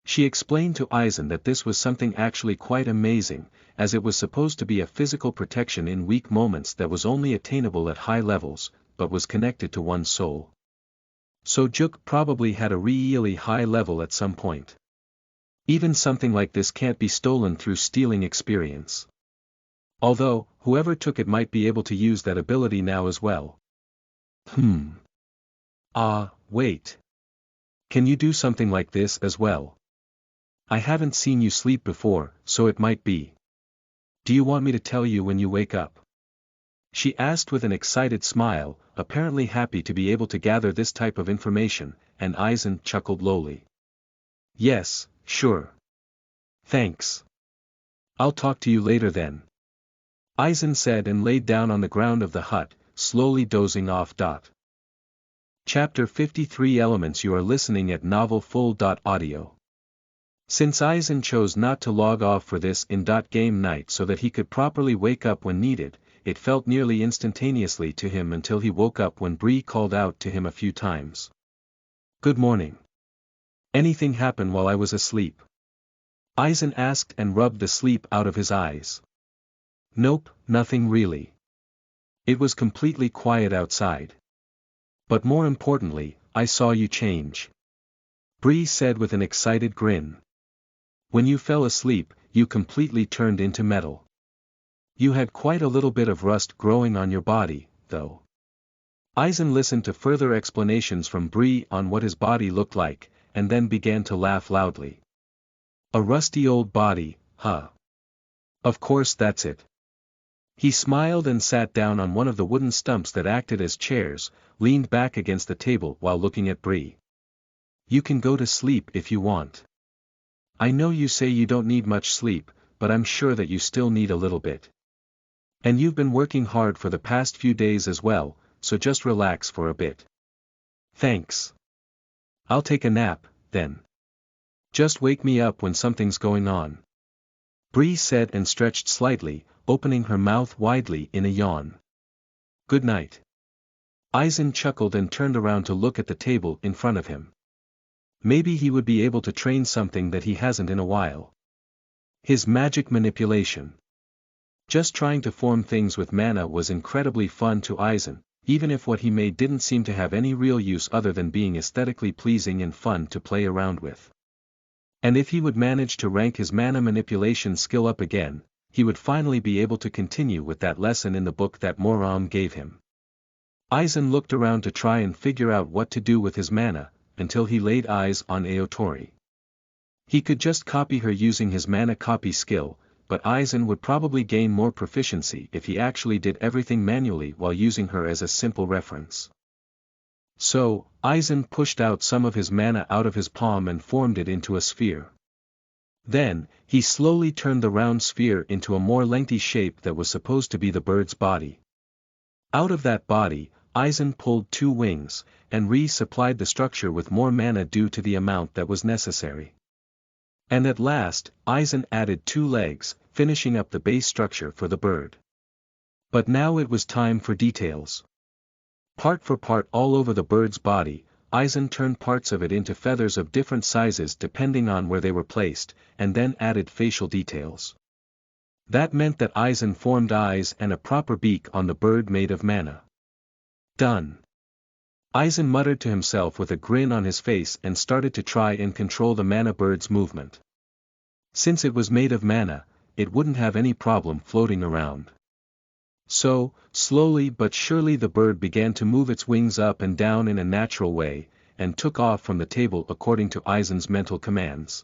She explained to Eisen that this was something actually quite amazing, as it was supposed to be a physical protection in weak moments that was only attainable at high levels, but was connected to one's soul. So Juk probably had a really high level at some point. Even something like this can't be stolen through stealing experience. Although, whoever took it might be able to use that ability now as well. Wait. Can you do something like this as well? I haven't seen you sleep before, so it might be. Do you want me to tell you when you wake up? She asked with an excited smile, apparently happy to be able to gather this type of information, and Eisen chuckled lowly. Yes, sure. Thanks. I'll talk to you later then. Eisen said and laid down on the ground of the hut, slowly dozing off. Chapter 53 Elements. You are listening at NovelFull.audio. Since Eisen chose not to log off for this in-game night so that he could properly wake up when needed, it felt nearly instantaneously to him until he woke up when Bree called out to him a few times. Good morning. Anything happen while I was asleep? Eisen asked and rubbed the sleep out of his eyes. Nope, nothing really. It was completely quiet outside. But more importantly, I saw you change. Bree said with an excited grin. When you fell asleep, you completely turned into metal. You had quite a little bit of rust growing on your body, though. Eisen listened to further explanations from Bree on what his body looked like, and then began to laugh loudly. A rusty old body, huh? Of course that's it. He smiled and sat down on one of the wooden stumps that acted as chairs, leaned back against the table while looking at Bree. You can go to sleep if you want. I know you say you don't need much sleep, but I'm sure that you still need a little bit. And you've been working hard for the past few days as well, so just relax for a bit. Thanks. I'll take a nap, then. Just wake me up when something's going on. Bree said and stretched slightly, opening her mouth widely in a yawn. Good night. Aizen chuckled and turned around to look at the table in front of him. Maybe he would be able to train something that he hasn't in a while. His magic manipulation. Just trying to form things with mana was incredibly fun to Aizen, even if what he made didn't seem to have any real use other than being aesthetically pleasing and fun to play around with. And if he would manage to rank his mana manipulation skill up again, he would finally be able to continue with that lesson in the book that Moram gave him. Aizen looked around to try and figure out what to do with his mana, until he laid eyes on Aotori. He could just copy her using his mana copy skill, but Aizen would probably gain more proficiency if he actually did everything manually while using her as a simple reference. So, Aizen pushed out some of his mana out of his palm and formed it into a sphere. Then, he slowly turned the round sphere into a more lengthy shape that was supposed to be the bird's body. Out of that body, Aizen pulled 2 wings, and resupplied the structure with more mana due to the amount that was necessary. And at last, Aizen added 2 legs, finishing up the base structure for the bird. But now it was time for details. Part for part all over the bird's body, Aizen turned parts of it into feathers of different sizes depending on where they were placed, and then added facial details. That meant that Aizen formed eyes and a proper beak on the bird made of mana. Done. Aizen muttered to himself with a grin on his face and started to try and control the mana bird's movement. Since it was made of mana, it wouldn't have any problem floating around. So, slowly but surely the bird began to move its wings up and down in a natural way, and took off from the table according to Aizen's mental commands.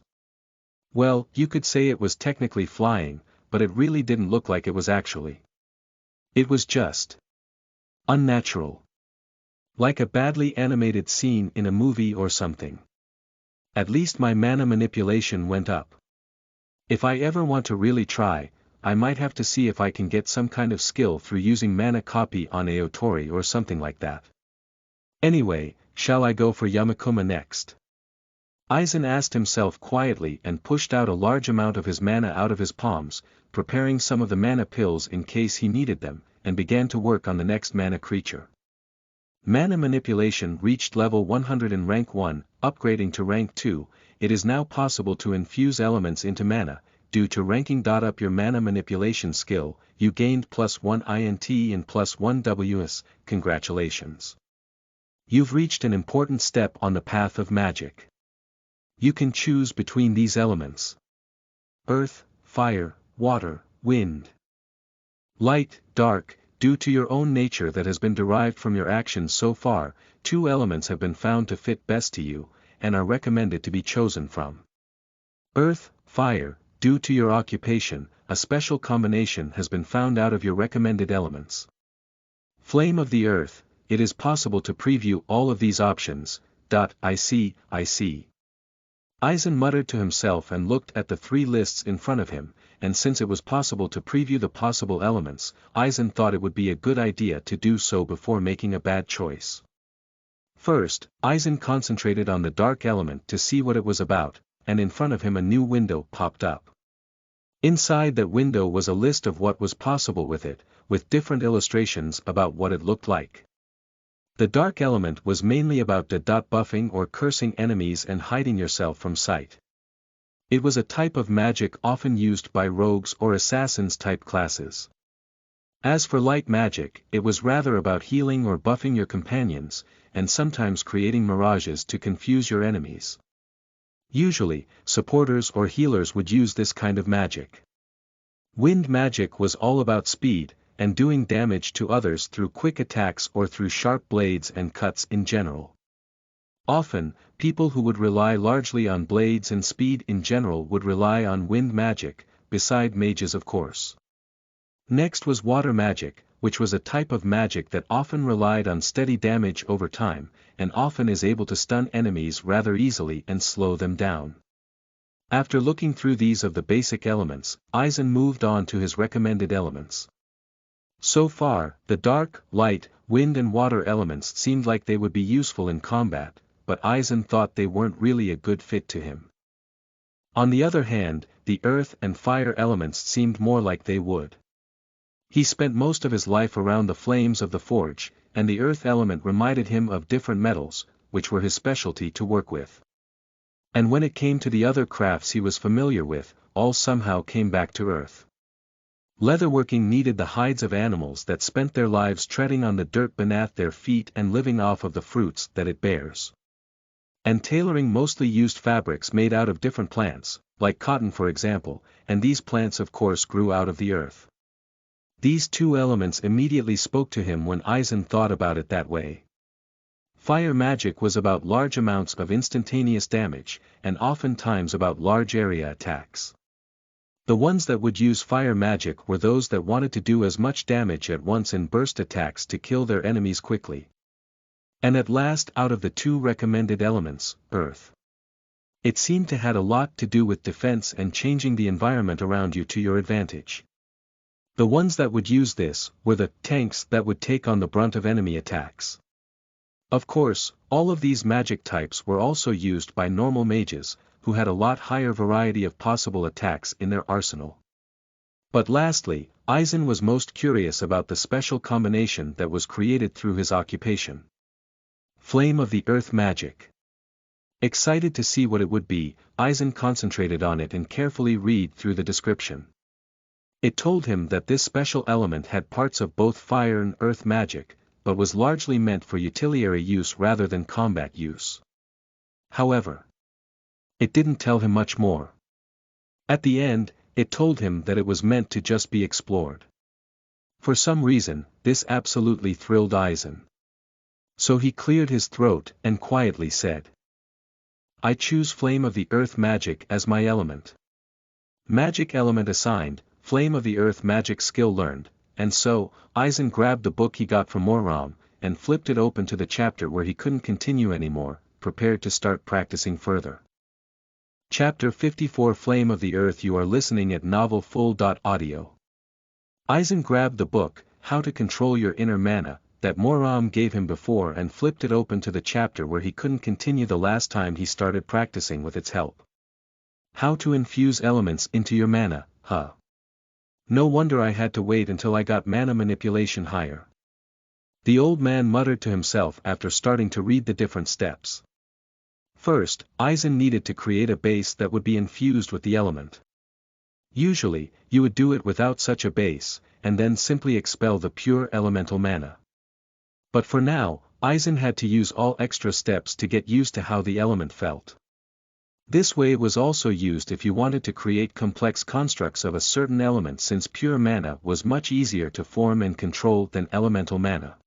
Well, you could say it was technically flying, but it really didn't look like it was actually. It was just unnatural. Like a badly animated scene in a movie or something. At least my mana manipulation went up. If I ever want to really try, I might have to see if I can get some kind of skill through using mana copy on Aotori or something like that. Anyway, shall I go for Yamakuma next? Aizen asked himself quietly and pushed out a large amount of his mana out of his palms, preparing some of the mana pills in case he needed them, and began to work on the next mana creature. Mana manipulation reached level 100 in rank 1, upgrading to rank 2, it is now possible to infuse elements into mana. Due to ranking. Up your mana manipulation skill, you gained +1 INT and +1 WS, congratulations. You've reached an important step on the path of magic. You can choose between these elements: earth, fire, water, wind. Light, dark, due to your own nature that has been derived from your actions so far, 2 elements have been found to fit best to you, and are recommended to be chosen from. Earth, fire. Due to your occupation, a special combination has been found out of your recommended elements. Flame of the earth, it is possible to preview all of these options. I see. Aizen muttered to himself and looked at the 3 lists in front of him, and since it was possible to preview the possible elements, Aizen thought it would be a good idea to do so before making a bad choice. First, Aizen concentrated on the dark element to see what it was about, and in front of him a new window popped up. Inside that window was a list of what was possible with it, with different illustrations about what it looked like. The dark element was mainly about buffing or cursing enemies and hiding yourself from sight. It was a type of magic often used by rogues or assassins type classes. As for light magic, it was rather about healing or buffing your companions, and sometimes creating mirages to confuse your enemies. Usually, supporters or healers would use this kind of magic. Wind magic was all about speed, and doing damage to others through quick attacks or through sharp blades and cuts in general. Often, people who would rely largely on blades and speed in general would rely on wind magic, beside mages of course. Next was water magic, which was a type of magic that often relied on steady damage over time, and often is able to stun enemies rather easily and slow them down. After looking through these of the basic elements, Aizen moved on to his recommended elements. So far, the dark, light, wind and water elements seemed like they would be useful in combat, but Aizen thought they weren't really a good fit to him. On the other hand, the earth and fire elements seemed more like they would. He spent most of his life around the flames of the forge, and the earth element reminded him of different metals, which were his specialty to work with. And when it came to the other crafts he was familiar with, all somehow came back to earth. Leatherworking needed the hides of animals that spent their lives treading on the dirt beneath their feet and living off of the fruits that it bears. And tailoring mostly used fabrics made out of different plants, like cotton for example, and these plants of course grew out of the earth. These two elements immediately spoke to him when Aizen thought about it that way. Fire magic was about large amounts of instantaneous damage, and oftentimes about large area attacks. The ones that would use fire magic were those that wanted to do as much damage at once in burst attacks to kill their enemies quickly. And at last out of the two recommended elements, earth. It seemed to had a lot to do with defense and changing the environment around you to your advantage. The ones that would use this were the tanks that would take on the brunt of enemy attacks. Of course, all of these magic types were also used by normal mages, who had a lot higher variety of possible attacks in their arsenal. But lastly, Aizen was most curious about the special combination that was created through his occupation. Flame of the Earth magic. Excited to see what it would be, Aizen concentrated on it and carefully read through the description. It told him that this special element had parts of both fire and earth magic, but was largely meant for utilitarian use rather than combat use. However, it didn't tell him much more. At the end, it told him that it was meant to just be explored. For some reason, this absolutely thrilled Aizen. So he cleared his throat and quietly said, "I choose Flame of the Earth magic as my element." Magic element assigned, Flame of the Earth magic skill learned, and so, Aizen grabbed the book he got from Moram, and flipped it open to the chapter where he couldn't continue anymore, prepared to start practicing further. Chapter 54 Flame of the Earth. You are listening at NovelFull.audio. Aizen grabbed the book, How to Control Your Inner Mana, that Moram gave him before and flipped it open to the chapter where he couldn't continue the last time he started practicing with its help. How to infuse elements into your mana, huh? No wonder I had to wait until I got mana manipulation higher. The old man muttered to himself after starting to read the different steps. First, Aizen needed to create a base that would be infused with the element. Usually, you would do it without such a base, and then simply expel the pure elemental mana. But for now, Aizen had to use all extra steps to get used to how the element felt. This way was also used if you wanted to create complex constructs of a certain element, since pure mana was much easier to form and control than elemental mana.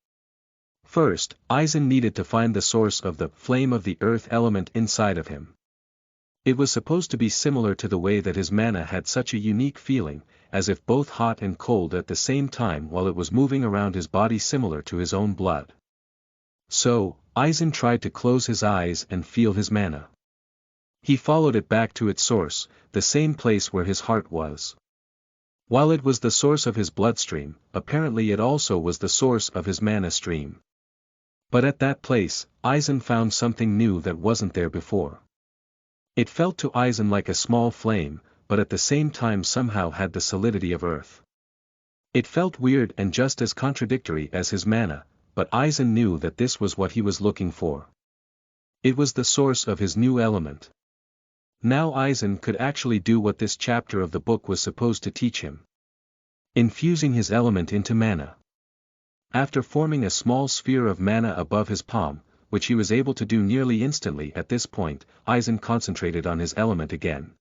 First, Aizen needed to find the source of the Flame of the Earth element inside of him. It was supposed to be similar to the way that his mana had such a unique feeling, as if both hot and cold at the same time while it was moving around his body, similar to his own blood. So, Aizen tried to close his eyes and feel his mana. He followed it back to its source, the same place where his heart was. While it was the source of his bloodstream, apparently it also was the source of his mana stream. But at that place, Aizen found something new that wasn't there before. It felt to Aizen like a small flame, but at the same time somehow had the solidity of earth. It felt weird and just as contradictory as his mana, but Aizen knew that this was what he was looking for. It was the source of his new element. Now Aizen could actually do what this chapter of the book was supposed to teach him. Infusing his element into mana. After forming a small sphere of mana above his palm, which he was able to do nearly instantly at this point, Aizen concentrated on his element again.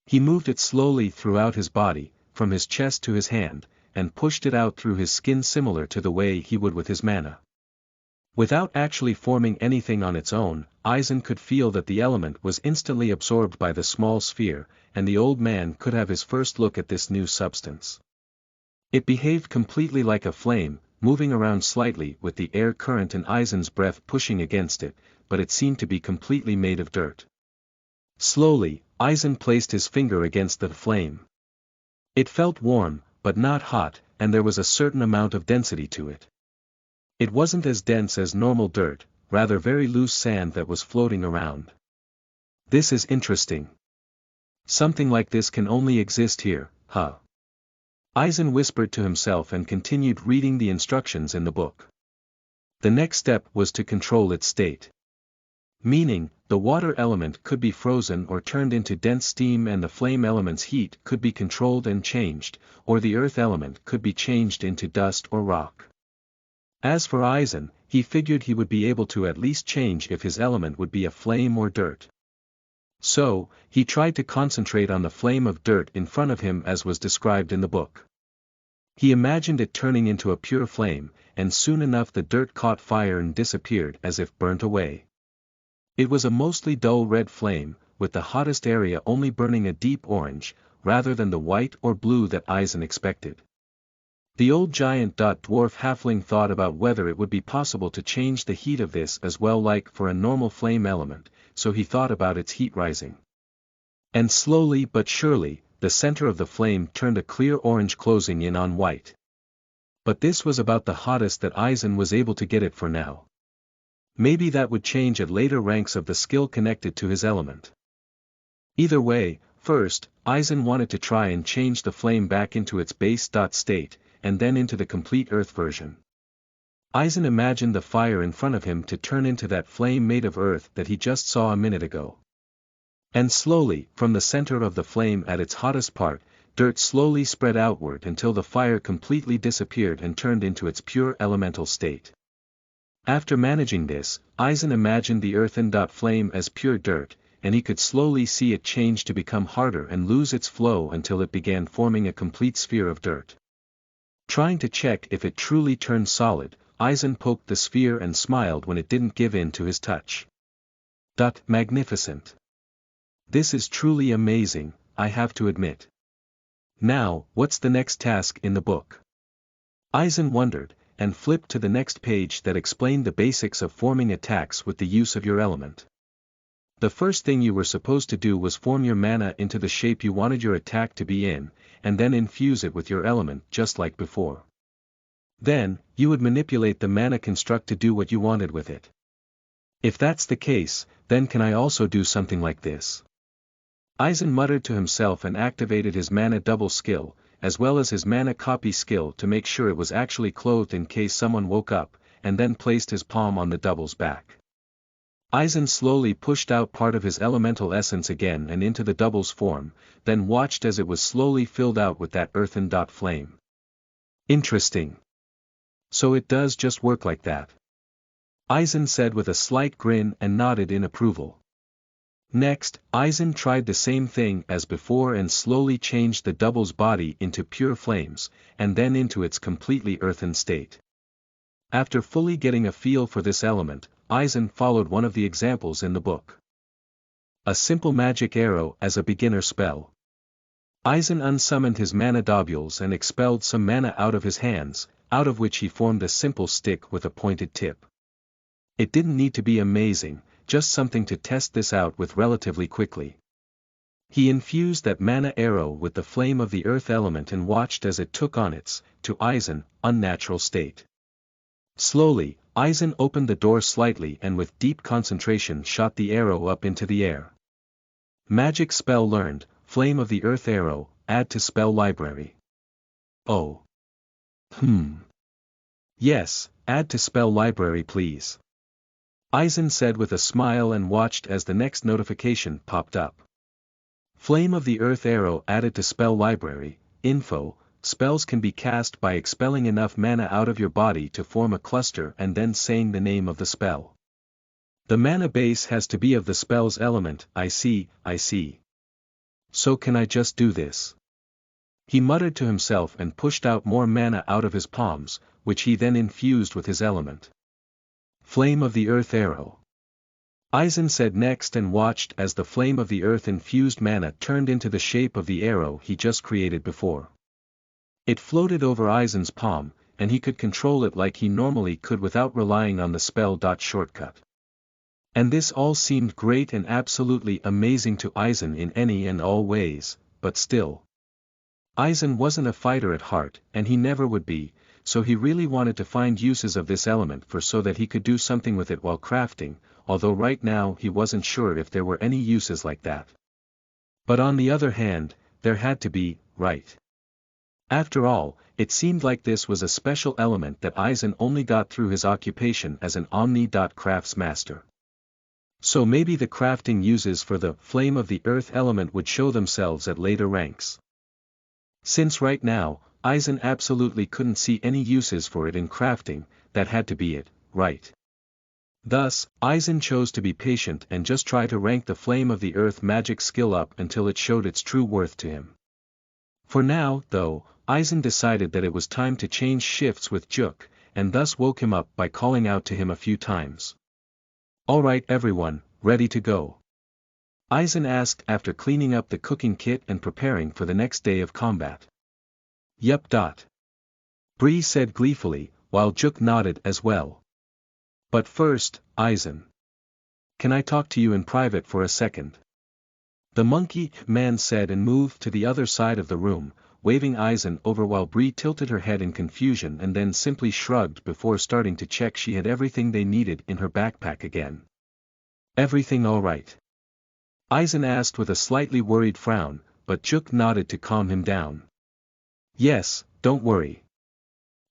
He moved it slowly throughout his body, from his chest to his hand, and pushed it out through his skin similar to the way he would with his mana. Without actually forming anything on its own, Aizen could feel that the element was instantly absorbed by the small sphere, and the old man could have his first look at this new substance. It behaved completely like a flame, moving around slightly with the air current and Aizen's breath pushing against it, but it seemed to be completely made of dirt. Slowly, Aizen placed his finger against the flame. It felt warm, but not hot, and there was a certain amount of density to it. It wasn't as dense as normal dirt, rather very loose sand that was floating around. This is interesting. Something like this can only exist here, huh? Eisen whispered to himself and continued reading the instructions in the book. The next step was to control its state. Meaning, the water element could be frozen or turned into dense steam, and the flame element's heat could be controlled and changed, or the earth element could be changed into dust or rock. As for Eisen, he figured he would be able to at least change if his element would be a flame or dirt. So, he tried to concentrate on the flame of dirt in front of him as was described in the book. He imagined it turning into a pure flame, and soon enough the dirt caught fire and disappeared as if burnt away. It was a mostly dull red flame, with the hottest area only burning a deep orange, rather than the white or blue that Eisen expected. The old giant dwarf halfling thought about whether it would be possible to change the heat of this as well like for a normal flame element, so he thought about its heat rising. And slowly but surely, the center of the flame turned a clear orange closing in on white. But this was about the hottest that Eisen was able to get it for now. Maybe that would change at later ranks of the skill connected to his element. Either way, first, Eisen wanted to try and change the flame back into its base state, and then into the complete earth version. Eisen imagined the fire in front of him to turn into that flame made of earth that he just saw a minute ago. And slowly, from the center of the flame at its hottest part, dirt slowly spread outward until the fire completely disappeared and turned into its pure elemental state. After managing this, Eisen imagined the earthen flame as pure dirt, and he could slowly see it change to become harder and lose its flow until it began forming a complete sphere of dirt. Trying to check if it truly turned solid, Eisen poked the sphere and smiled when it didn't give in to his touch. Magnificent. This is truly amazing, I have to admit. Now, what's the next task in the book? Eisen wondered, and flipped to the next page that explained the basics of forming attacks with the use of your element. The first thing you were supposed to do was form your mana into the shape you wanted your attack to be in, and then infuse it with your element just like before. Then, you would manipulate the mana construct to do what you wanted with it. If that's the case, then can I also do something like this? Eisen muttered to himself and activated his mana double skill, as well as his mana copy skill to make sure it was actually clothed in case someone woke up, and then placed his palm on the double's back. Eisen slowly pushed out part of his elemental essence again and into the double's form, then watched as it was slowly filled out with that earthen flame. Interesting. So it does just work like that. Eisen said with a slight grin and nodded in approval. Next, Eisen tried the same thing as before and slowly changed the double's body into pure flames, and then into its completely earthen state. After fully getting a feel for this element, Eisen followed one of the examples in the book. A simple magic arrow as a beginner spell. Eisen unsummoned his mana globules and expelled some mana out of his hands, out of which he formed a simple stick with a pointed tip. It didn't need to be amazing, just something to test this out with relatively quickly. He infused that mana arrow with the flame of the earth element and watched as it took on its, to Eisen, unnatural state. Slowly, Eisen opened the door slightly and with deep concentration shot the arrow up into the air. Magic spell learned, Flame of the Earth Arrow, add to spell library. Oh. Yes, add to spell library please. Eisen said with a smile and watched as the next notification popped up. Flame of the Earth Arrow added to spell library, info. Spells can be cast by expelling enough mana out of your body to form a cluster and then saying the name of the spell. The mana base has to be of the spell's element. I see. So can I just do this? He muttered to himself and pushed out more mana out of his palms, which he then infused with his element. Flame of the Earth Arrow. Eisen said next and watched as the flame of the earth infused mana turned into the shape of the arrow he just created before. It floated over Eisen's palm, and he could control it like he normally could without relying on the spell shortcut. And this all seemed great and absolutely amazing to Eisen in any and all ways, but still. Aizen wasn't a fighter at heart, and he never would be, so he really wanted to find uses of this element so that he could do something with it while crafting, although right now he wasn't sure if there were any uses like that. But on the other hand, there had to be, right? After all, it seemed like this was a special element that Aizen only got through his occupation as an Omni.Crafts master. So maybe the crafting uses for the Flame of the Earth element would show themselves at later ranks. Since right now, Aizen absolutely couldn't see any uses for it in crafting, that had to be it, right? Thus, Aizen chose to be patient and just try to rank the Flame of the Earth magic skill up until it showed its true worth to him. For now, though, Aizen decided that it was time to change shifts with Juk, and thus woke him up by calling out to him a few times. "Alright everyone, ready to go?" Aizen asked after cleaning up the cooking kit and preparing for the next day of combat. "Yup. Bree said gleefully, while Juk nodded as well. "But first, Aizen. Can I talk to you in private for a second?" The monkey man said and moved to the other side of the room, waving Aizen over while Bree tilted her head in confusion and then simply shrugged before starting to check she had everything they needed in her backpack again. "Everything all right?" Aizen asked with a slightly worried frown, but Juk nodded to calm him down. "Yes, don't worry.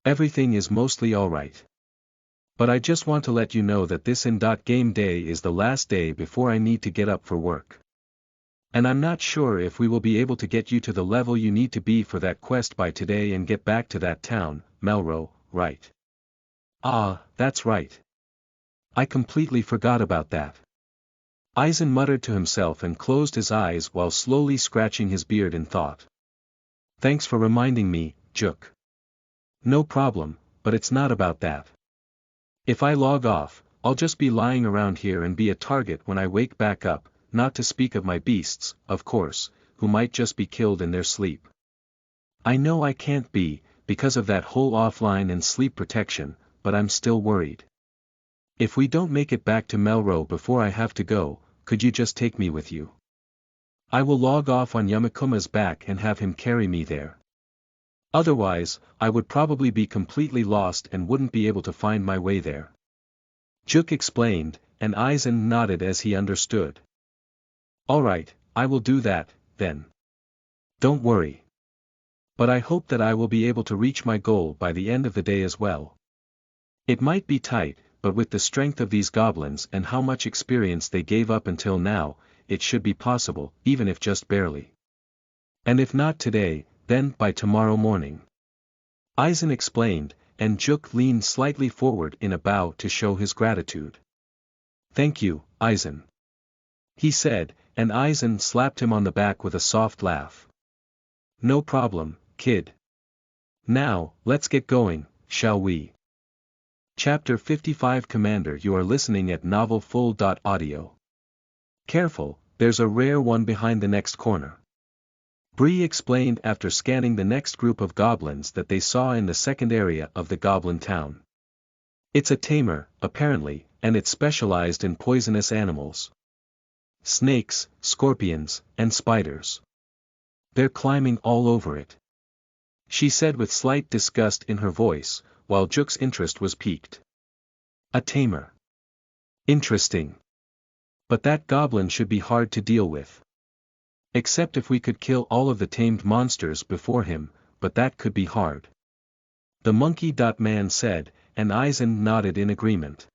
Everything is mostly all right. But I just want to let you know that this in-game day is the last day before I need to get up for work. And I'm not sure if we will be able to get you to the level you need to be for that quest by today and get back to that town, Melro, right?" "Ah, that's right. I completely forgot about that." Aizen muttered to himself and closed his eyes while slowly scratching his beard in thought. "Thanks for reminding me, Juk. No problem, but it's not about that. If I log off, I'll just be lying around here and be a target when I wake back up, not to speak of my beasts, of course, who might just be killed in their sleep. I know I can't be, because of that whole offline and sleep protection, but I'm still worried. If we don't make it back to Melro before I have to go, could you just take me with you? I will log off on Yamakuma's back and have him carry me there. Otherwise, I would probably be completely lost and wouldn't be able to find my way there." Juk explained, and Aizen nodded as he understood. "Alright, I will do that, then. Don't worry. But I hope that I will be able to reach my goal by the end of the day as well. It might be tight, but with the strength of these goblins and how much experience they gave up until now, it should be possible, even if just barely. And if not today, then by tomorrow morning." Aizen explained, and Juk leaned slightly forward in a bow to show his gratitude. "Thank you, Aizen," he said, and Aizen slapped him on the back with a soft laugh. "No problem, kid. Now, let's get going, shall we?" Chapter 55 Commander, you are listening at novelfull.audio. Careful, there's a rare one behind the next corner. Bree explained after scanning the next group of goblins that they saw in the second area of the goblin town. "It's a tamer, apparently, and it's specialized in poisonous animals. Snakes, scorpions, and spiders. They're climbing all over it," she said with slight disgust in her voice, while Juk's interest was piqued. "A tamer. Interesting. But that goblin should be hard to deal with. Except if we could kill all of the tamed monsters before him, but that could be hard." The monkey-man said, and Aizen nodded in agreement.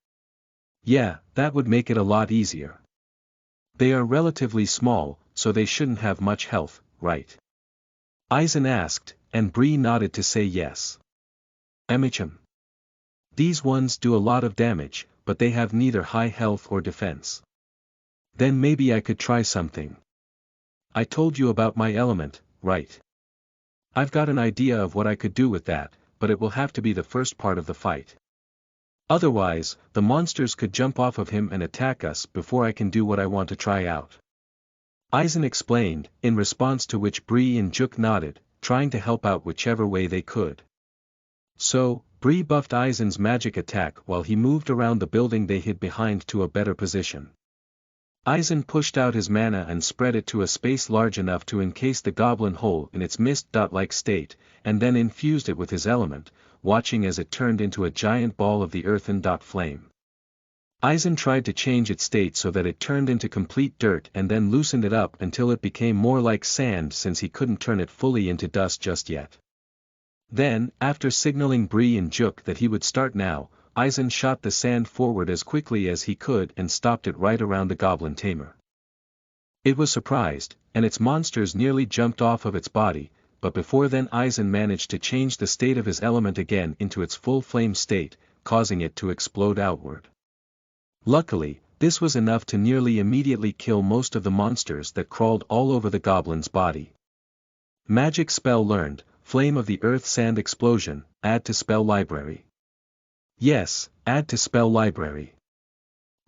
"Yeah, that would make it a lot easier. They are relatively small, so they shouldn't have much health, right?" Aizen asked, and Bree nodded to say yes. "Emicham. These ones do a lot of damage, but they have neither high health or defense. Then maybe I could try something. I told you about my element, right? I've got an idea of what I could do with that, but it will have to be the first part of the fight. Otherwise, the monsters could jump off of him and attack us before I can do what I want to try out." Aizen explained, in response to which Bree and Juk nodded, trying to help out whichever way they could. So, Bree buffed Aizen's magic attack while he moved around the building they hid behind to a better position. Eisen pushed out his mana and spread it to a space large enough to encase the goblin hole in its mist-like state, and then infused it with his element, watching as it turned into a giant ball of the earthen flame. Eisen tried to change its state so that it turned into complete dirt and then loosened it up until it became more like sand, since he couldn't turn it fully into dust just yet. Then, after signaling Bree and Juk that he would start now, Eisen shot the sand forward as quickly as he could and stopped it right around the goblin tamer. It was surprised, and its monsters nearly jumped off of its body, but before then Eisen managed to change the state of his element again into its full flame state, causing it to explode outward. Luckily, this was enough to nearly immediately kill most of the monsters that crawled all over the goblin's body. Magic spell learned, Flame of the Earth Sand Explosion, add to spell library. Yes, add to spell library.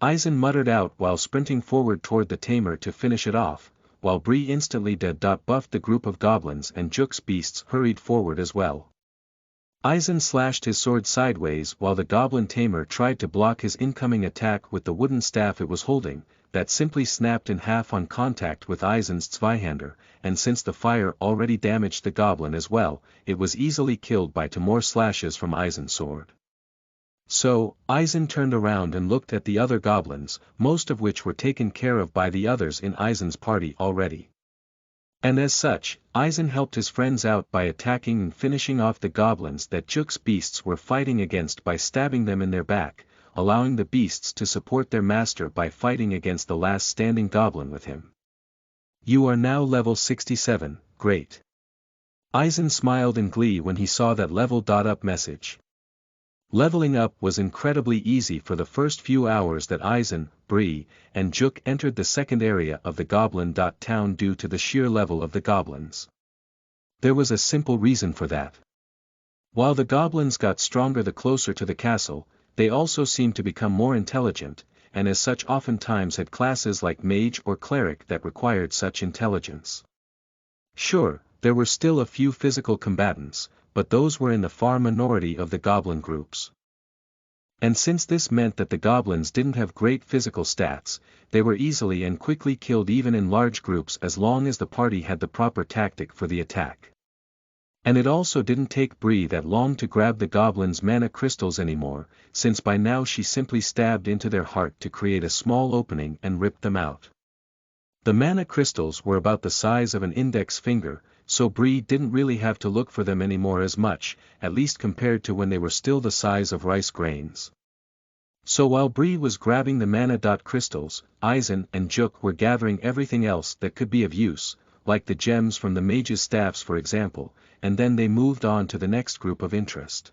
Eisen muttered out while sprinting forward toward the tamer to finish it off, while Bree instantly buffed the group of goblins and Juk's beasts hurried forward as well. Eisen slashed his sword sideways while the goblin tamer tried to block his incoming attack with the wooden staff it was holding, that simply snapped in half on contact with Eisen's Zweihander, and since the fire already damaged the goblin as well, it was easily killed by 2 more slashes from Eisen's sword. So, Eisen turned around and looked at the other goblins, most of which were taken care of by the others in Eisen's party already. And as such, Eisen helped his friends out by attacking and finishing off the goblins that Juk's beasts were fighting against by stabbing them in their back, allowing the beasts to support their master by fighting against the last standing goblin with him. You are now level 67, great. Eisen smiled in glee when he saw that level up message. Leveling up was incredibly easy for the first few hours that Eisen, Bree, and Juk entered the second area of the goblin town due to the sheer level of the goblins. There was a simple reason for that. While the goblins got stronger the closer to the castle, they also seemed to become more intelligent, and as such oftentimes had classes like mage or cleric that required such intelligence. Sure, there were still a few physical combatants, but those were in the far minority of the goblin groups. And since this meant that the goblins didn't have great physical stats, they were easily and quickly killed even in large groups as long as the party had the proper tactic for the attack. And it also didn't take Bree that long to grab the goblins' mana crystals anymore, since by now she simply stabbed into their heart to create a small opening and ripped them out. The mana crystals were about the size of an index finger, so Bree didn't really have to look for them anymore as much, at least compared to when they were still the size of rice grains. So while Bree was grabbing the mana crystals, Eisen and Juk were gathering everything else that could be of use, like the gems from the mage's staffs for example, and then they moved on to the next group of interest.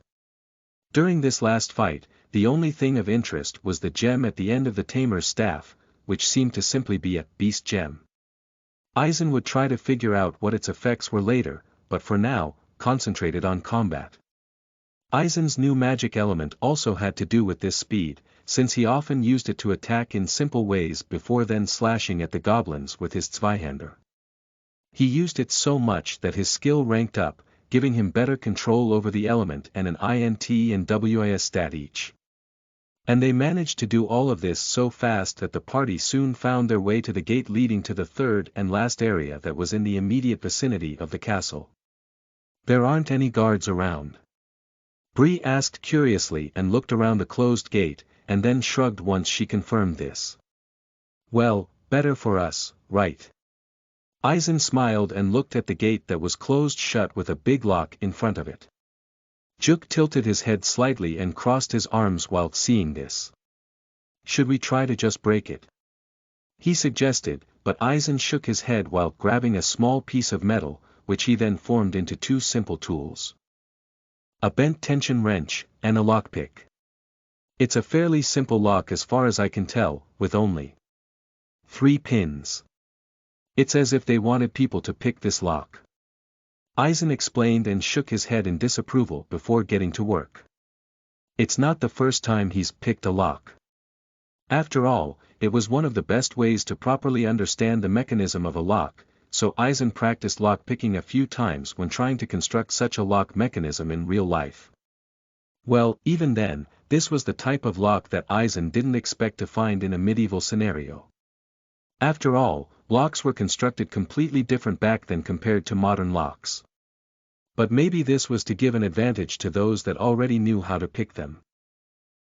During this last fight, the only thing of interest was the gem at the end of the tamer's staff, which seemed to simply be a beast gem. Eisen would try to figure out what its effects were later, but for now, concentrated on combat. Eisen's new magic element also had to do with this speed, since he often used it to attack in simple ways before then slashing at the goblins with his Zweihander. He used it so much that his skill ranked up, giving him better control over the element and an INT and WAS stat each. And they managed to do all of this so fast that the party soon found their way to the gate leading to the third and last area that was in the immediate vicinity of the castle. There aren't any guards around? Bree asked curiously and looked around the closed gate, and then shrugged once she confirmed this. Well, better for us, right? Eisen smiled and looked at the gate that was closed shut with a big lock in front of it. Juk tilted his head slightly and crossed his arms while seeing this. Should we try to just break it? He suggested, but Eisen shook his head while grabbing a small piece of metal, which he then formed into 2 simple tools. A bent tension wrench, and a lockpick. It's a fairly simple lock as far as I can tell, with only 3 pins. It's as if they wanted people to pick this lock. Eisen explained and shook his head in disapproval before getting to work. It's not the first time he's picked a lock. After all, it was one of the best ways to properly understand the mechanism of a lock, so Eisen practiced lock-picking a few times when trying to construct such a lock mechanism in real life. Well, even then, this was the type of lock that Eisen didn't expect to find in a medieval scenario. After all, locks were constructed completely different back then compared to modern locks. But maybe this was to give an advantage to those that already knew how to pick them.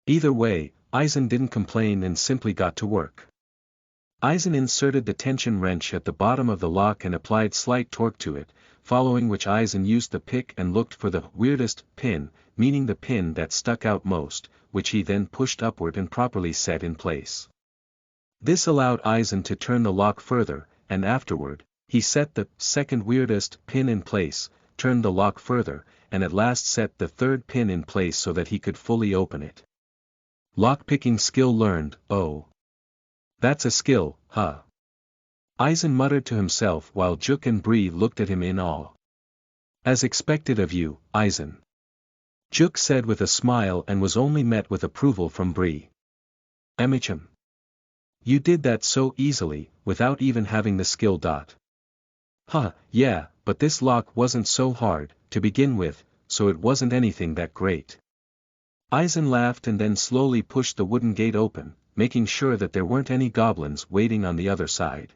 Either way, Eisen didn't complain and simply got to work. Eisen inserted the tension wrench at the bottom of the lock and applied slight torque to it, following which Eisen used the pick and looked for the weirdest pin, meaning the pin that stuck out most, which he then pushed upward and properly set in place. This allowed Eisen to turn the lock further, and afterward, he set the second weirdest pin in place, turned the lock further, and at last set the third pin in place so that he could fully open it. Lockpicking skill learned. Oh. That's a skill, huh? Eisen muttered to himself while Juk and Bree looked at him in awe. As expected of you, Eisen. Juk said with a smile and was only met with approval from Bree. Amicham. You did that so easily, without even having the skill. Huh, yeah, but this lock wasn't so hard, to begin with, so it wasn't anything that great. Eisen laughed and then slowly pushed the wooden gate open, making sure that there weren't any goblins waiting on the other side.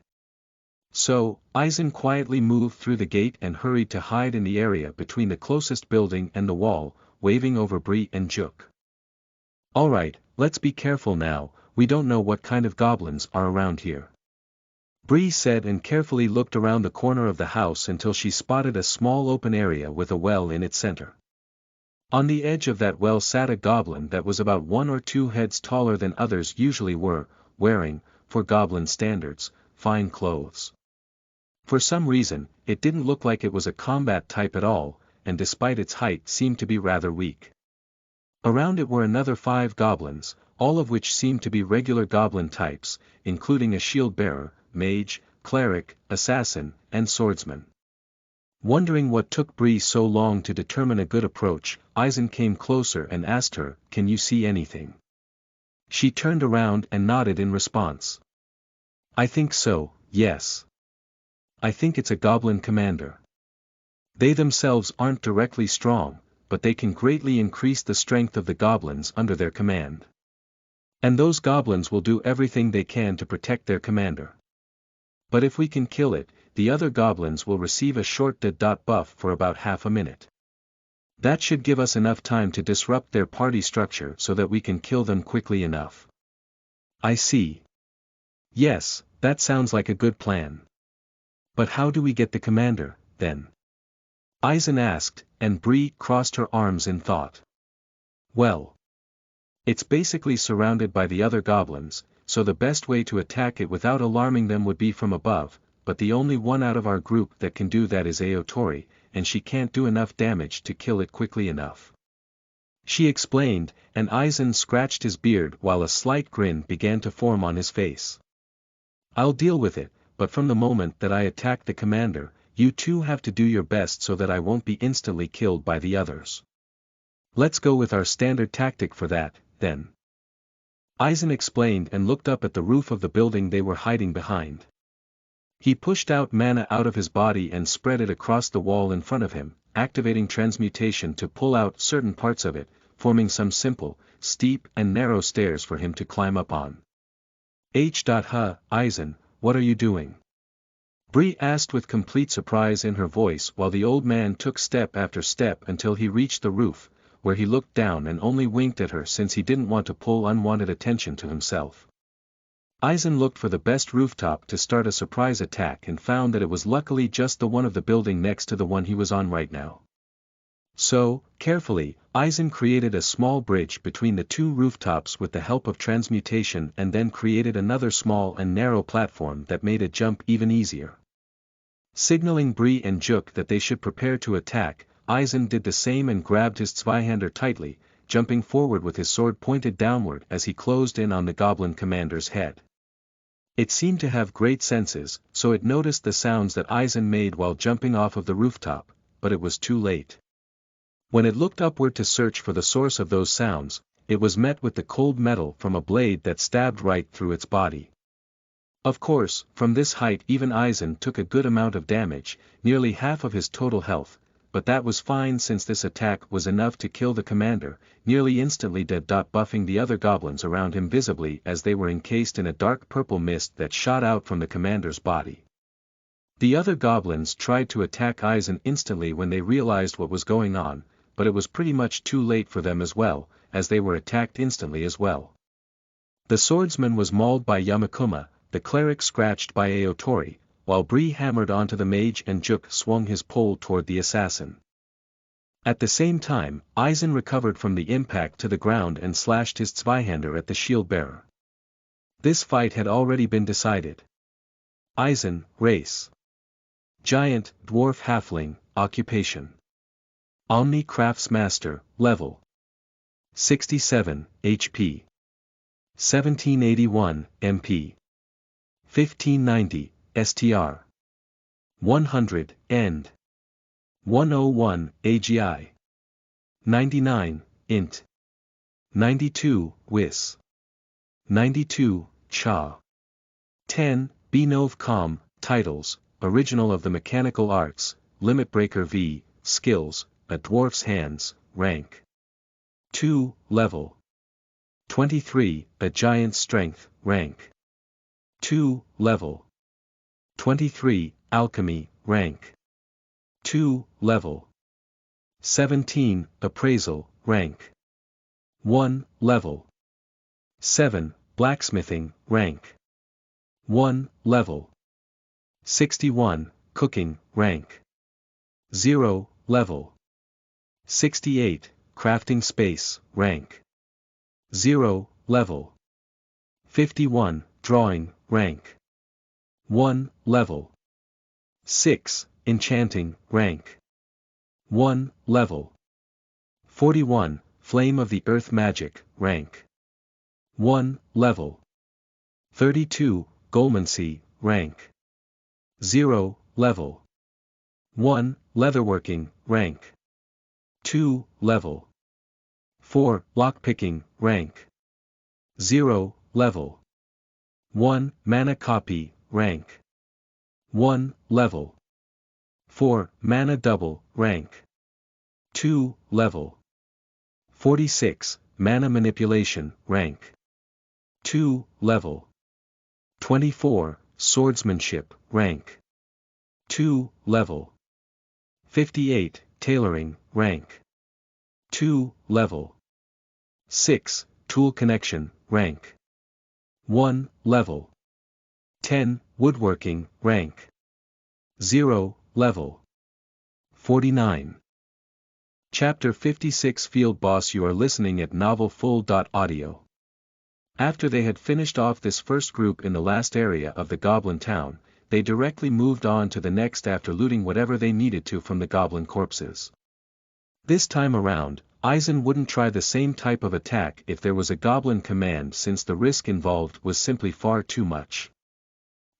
So, Eisen quietly moved through the gate and hurried to hide in the area between the closest building and the wall, waving over Bree and Juk. Alright, let's be careful now, we don't know what kind of goblins are around here. Bree said and carefully looked around the corner of the house until she spotted a small open area with a well in its center. On the edge of that well sat a goblin that was about 1 or 2 heads taller than others usually were, wearing, for goblin standards, fine clothes. For some reason, it didn't look like it was a combat type at all, and despite its height seemed to be rather weak. Around it were another 5 goblins, all of which seemed to be regular goblin types, including a shield bearer, mage, cleric, assassin, and swordsman. Wondering what took Bree so long to determine a good approach, Eisen came closer and asked her, "Can you see anything?" She turned around and nodded in response. "I think so, yes. I think it's a goblin commander. They themselves aren't directly strong, but they can greatly increase the strength of the goblins under their command. And those goblins will do everything they can to protect their commander. But if we can kill it, the other goblins will receive a short dead buff for about half a minute. That should give us enough time to disrupt their party structure so that we can kill them quickly enough." "I see. Yes, that sounds like a good plan. But how do we get the commander, then?" Eisen asked, and Bree crossed her arms in thought. "Well, it's basically surrounded by the other goblins, so the best way to attack it without alarming them would be from above, but the only one out of our group that can do that is Aotori, and she can't do enough damage to kill it quickly enough." She explained, and Eisen scratched his beard while a slight grin began to form on his face. "I'll deal with it, but from the moment that I attack the commander, you two have to do your best so that I won't be instantly killed by the others. Let's go with our standard tactic for that, then." Eisen explained and looked up at the roof of the building they were hiding behind. He pushed out mana out of his body and spread it across the wall in front of him, activating transmutation to pull out certain parts of it, forming some simple, steep and narrow stairs for him to climb up on. Eisen, what are you doing?" Bree asked with complete surprise in her voice while the old man took step after step until he reached the roof, where he looked down and only winked at her since he didn't want to pull unwanted attention to himself. Eisen looked for the best rooftop to start a surprise attack and found that it was luckily just the one of the building next to the one he was on right now. So, carefully, Eisen created a small bridge between the 2 rooftops with the help of transmutation and then created another small and narrow platform that made a jump even easier. Signaling Bree and Juk that they should prepare to attack, Eisen did the same and grabbed his Zweihander tightly, jumping forward with his sword pointed downward as he closed in on the goblin commander's head. It seemed to have great senses, so it noticed the sounds that Eisen made while jumping off of the rooftop, but it was too late. When it looked upward to search for the source of those sounds, it was met with the cold metal from a blade that stabbed right through its body. Of course, from this height even Eisen took a good amount of damage, nearly half of his total health, but that was fine since this attack was enough to kill the commander, nearly instantly dead. Buffing the other goblins around him visibly as they were encased in a dark purple mist that shot out from the commander's body. The other goblins tried to attack Aizen instantly when they realized what was going on, but it was pretty much too late for them as well, as they were attacked instantly as well. The swordsman was mauled by Yamakuma, the cleric scratched by Aotori, while Bree hammered onto the mage and Juk swung his pole toward the assassin. At the same time, Aizen recovered from the impact to the ground and slashed his Zweihander at the shield bearer. This fight had already been decided. Aizen, race. Giant, dwarf halfling, occupation. Omni Craftsmaster, level. 67, HP. 1781, MP. 1590, STR. 100, End. 101, AGI. 99, Int. 92, Wis. 92, Cha. 10, Benov Com, Titles, Original of the Mechanical Arts, Limit Breaker V, Skills, A Dwarf's Hands, Rank. 2, Level. 23, A Giant's Strength, Rank. 2, Level. 23, Alchemy, Rank. 2, Level. 17, Appraisal, Rank. 1, Level. 7, Blacksmithing, Rank. 1, Level. 61, Cooking, Rank. 0, Level. 68, Crafting Space, Rank. 0, Level. 51, Drawing, Rank. 1, Level. 6, Enchanting, Rank. 1, Level. 41, Flame of the Earth Magic, Rank. 1, Level. 32, Golmancy, Rank. 0, Level. 1, Leatherworking, Rank. 2, Level. 4, Lockpicking, Rank. 0, Level. 1, Mana Copy, Rank. 1, Level. 4, Mana Double, Rank. 2, Level. 46, Mana Manipulation, Rank. 2, Level. 24, Swordsmanship, Rank. 2, Level. 58, Tailoring, Rank. 2, Level. 6, Tool Connection, Rank. 1, Level. 10, Woodworking, Rank. 0, Level. 49. Chapter 56 Field Boss. You are listening at NovelFull.audio. After they had finished off this first group in the last area of the Goblin Town, they directly moved on to the next after looting whatever they needed to from the goblin corpses. This time around, Aizen wouldn't try the same type of attack if there was a goblin command, since the risk involved was simply far too much.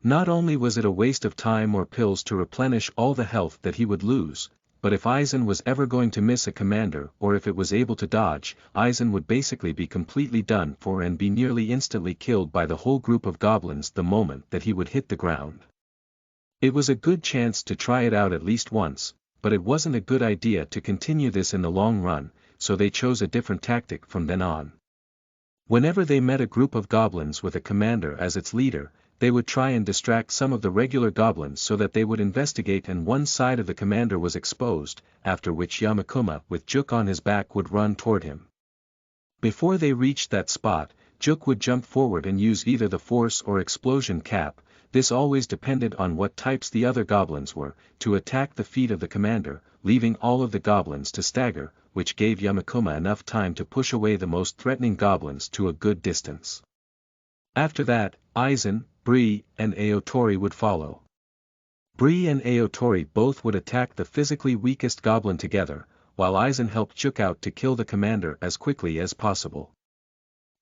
Not only was it a waste of time or pills to replenish all the health that he would lose, but if Aizen was ever going to miss a commander or if it was able to dodge, Aizen would basically be completely done for and be nearly instantly killed by the whole group of goblins the moment that he would hit the ground. It was a good chance to try it out at least once, but it wasn't a good idea to continue this in the long run, so they chose a different tactic from then on. Whenever they met a group of goblins with a commander as its leader, they would try and distract some of the regular goblins so that they would investigate and one side of the commander was exposed, after which Yamakuma with Juk on his back would run toward him. Before they reached that spot, Juk would jump forward and use either the force or explosion cap, this always depended on what types the other goblins were, to attack the feet of the commander, leaving all of the goblins to stagger, which gave Yamakuma enough time to push away the most threatening goblins to a good distance. After that, Aizen, Bree, and Aotori would follow. Bree and Aotori both would attack the physically weakest goblin together, while Aizen helped Juk out to kill the commander as quickly as possible.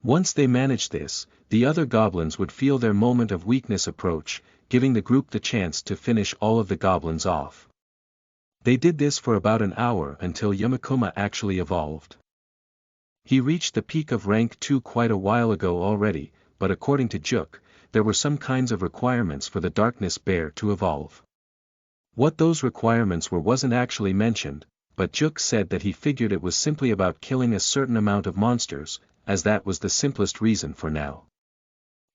Once they managed this, the other goblins would feel their moment of weakness approach, giving the group the chance to finish all of the goblins off. They did this for about an hour until Yamakuma actually evolved. He reached the peak of rank 2 quite a while ago already, but according to Juk, there were some kinds of requirements for the Darkness Bear to evolve. What those requirements were wasn't actually mentioned, but Juk said that he figured it was simply about killing a certain amount of monsters, as that was the simplest reason for now.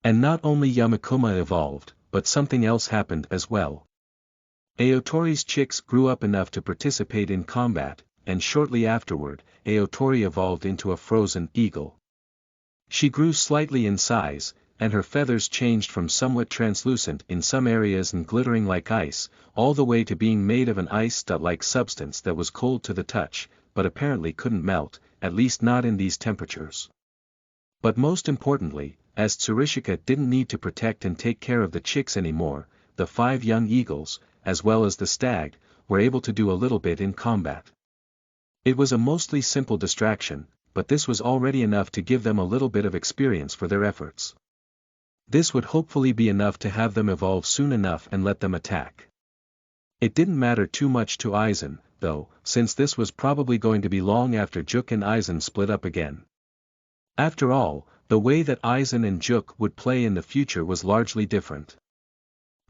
And not only Yamakuma evolved, but something else happened as well. Aotori's chicks grew up enough to participate in combat, and shortly afterward, Aotori evolved into a frozen eagle. She grew slightly in size, and her feathers changed from somewhat translucent in some areas and glittering like ice, all the way to being made of an ice-like substance that was cold to the touch, but apparently couldn't melt, at least not in these temperatures. But most importantly, as Tsurishika didn't need to protect and take care of the chicks anymore, the 5 young eagles, as well as the stag, were able to do a little bit in combat. It was a mostly simple distraction, but this was already enough to give them a little bit of experience for their efforts. This would hopefully be enough to have them evolve soon enough and let them attack. It didn't matter too much to Aizen, though, since this was probably going to be long after Juk and Aizen split up again. After all, the way that Aizen and Juk would play in the future was largely different.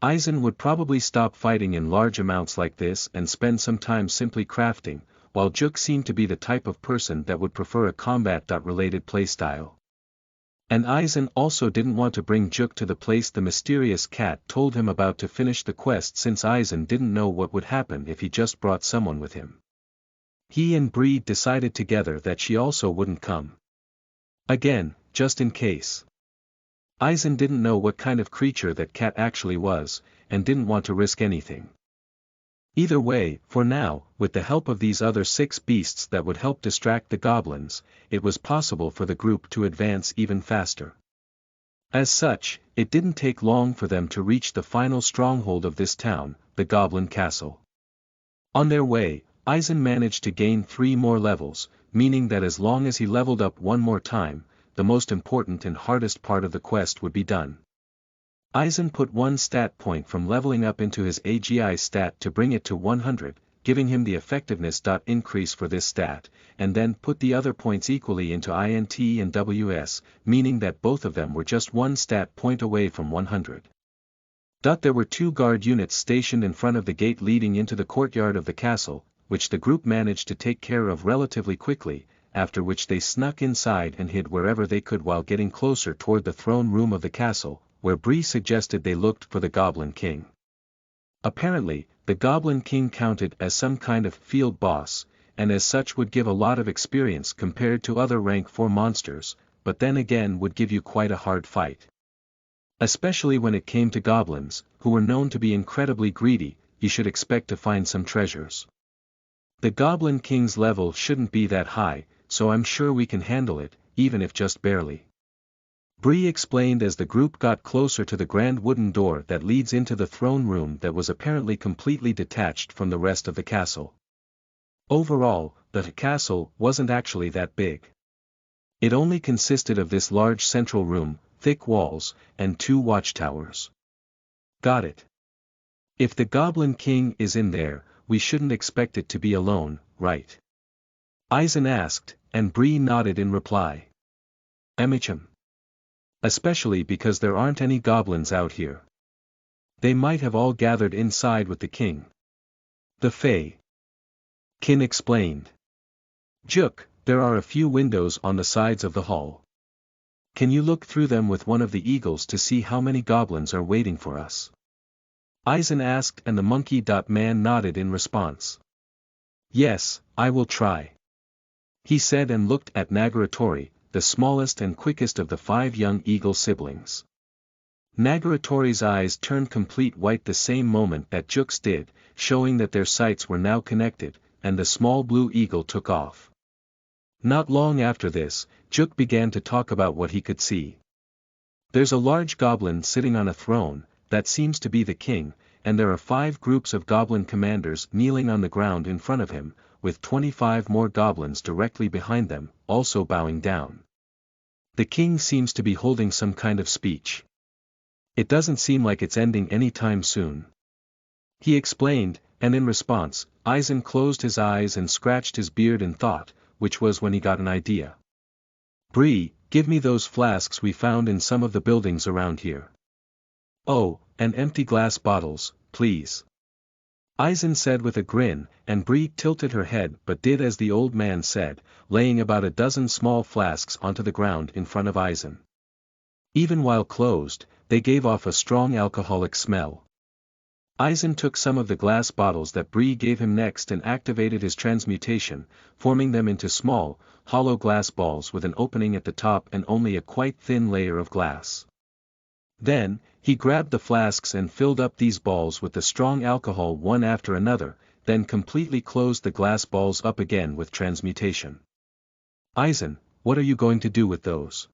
Aizen would probably stop fighting in large amounts like this and spend some time simply crafting, while Juk seemed to be the type of person that would prefer a combat-related playstyle. And Aizen also didn't want to bring Juk to the place the mysterious cat told him about to finish the quest, since Aizen didn't know what would happen if he just brought someone with him. He and Bree decided together that she also wouldn't come. Again, just in case. Aizen didn't know what kind of creature that cat actually was, and didn't want to risk anything. Either way, for now, with the help of these other 6 beasts that would help distract the goblins, it was possible for the group to advance even faster. As such, it didn't take long for them to reach the final stronghold of this town, the Goblin Castle. On their way, Aizen managed to gain 3 more levels, meaning that as long as he leveled up one more time, the most important and hardest part of the quest would be done. Aizen put 1 stat point from leveling up into his AGI stat to bring it to 100, giving him the effectiveness increase for this stat, and then put the other points equally into INT and WS, meaning that both of them were just 1 stat point away from 100. There were 2 guard units stationed in front of the gate leading into the courtyard of the castle, which the group managed to take care of relatively quickly, after which they snuck inside and hid wherever they could while getting closer toward the throne room of the castle, where Bree suggested they looked for the Goblin King. Apparently, the Goblin King counted as some kind of field boss, and as such would give a lot of experience compared to other rank 4 monsters, but then again would give you quite a hard fight. Especially when it came to goblins, who were known to be incredibly greedy, you should expect to find some treasures. The Goblin King's level shouldn't be that high, so I'm sure we can handle it, even if just barely. Bree explained as the group got closer to the grand wooden door that leads into the throne room that was apparently completely detached from the rest of the castle. Overall, the castle wasn't actually that big. It only consisted of this large central room, thick walls, and 2 watchtowers. Got it. If the Goblin King is in there, we shouldn't expect it to be alone, right? Aizen asked, and Bree nodded in reply. Amicham. Especially because there aren't any goblins out here. They might have all gathered inside with the king. The Fae. Kin explained. Juk, there are a few windows on the sides of the hall. Can you look through them with one of the eagles to see how many goblins are waiting for us? Aizen asked, and the monkey-man nodded in response. Yes, I will try. He said and looked at Nagaratori, the smallest and quickest of the 5 young eagle siblings. Nagaratori's eyes turned complete white the same moment that Juk's did, showing that their sights were now connected, and the small blue eagle took off. Not long after this, Juk began to talk about what he could see. There's a large goblin sitting on a throne, that seems to be the king, and there are 5 groups of goblin commanders kneeling on the ground in front of him, with 25 more goblins directly behind them, also bowing down. The king seems to be holding some kind of speech. It doesn't seem like it's ending anytime soon. He explained, and in response, Aizen closed his eyes and scratched his beard in thought, which was when he got an idea. Bree, give me those flasks we found in some of the buildings around here. Oh, and empty glass bottles, please. Eisen said with a grin, and Bree tilted her head but did as the old man said, laying about a dozen small flasks onto the ground in front of Eisen. Even while closed, they gave off a strong alcoholic smell. Eisen took some of the glass bottles that Bree gave him next and activated his transmutation, forming them into small, hollow glass balls with an opening at the top and only a quite thin layer of glass. Then, he grabbed the flasks and filled up these balls with the strong alcohol one after another, then completely closed the glass balls up again with transmutation. Eisen, what are you going to do with those?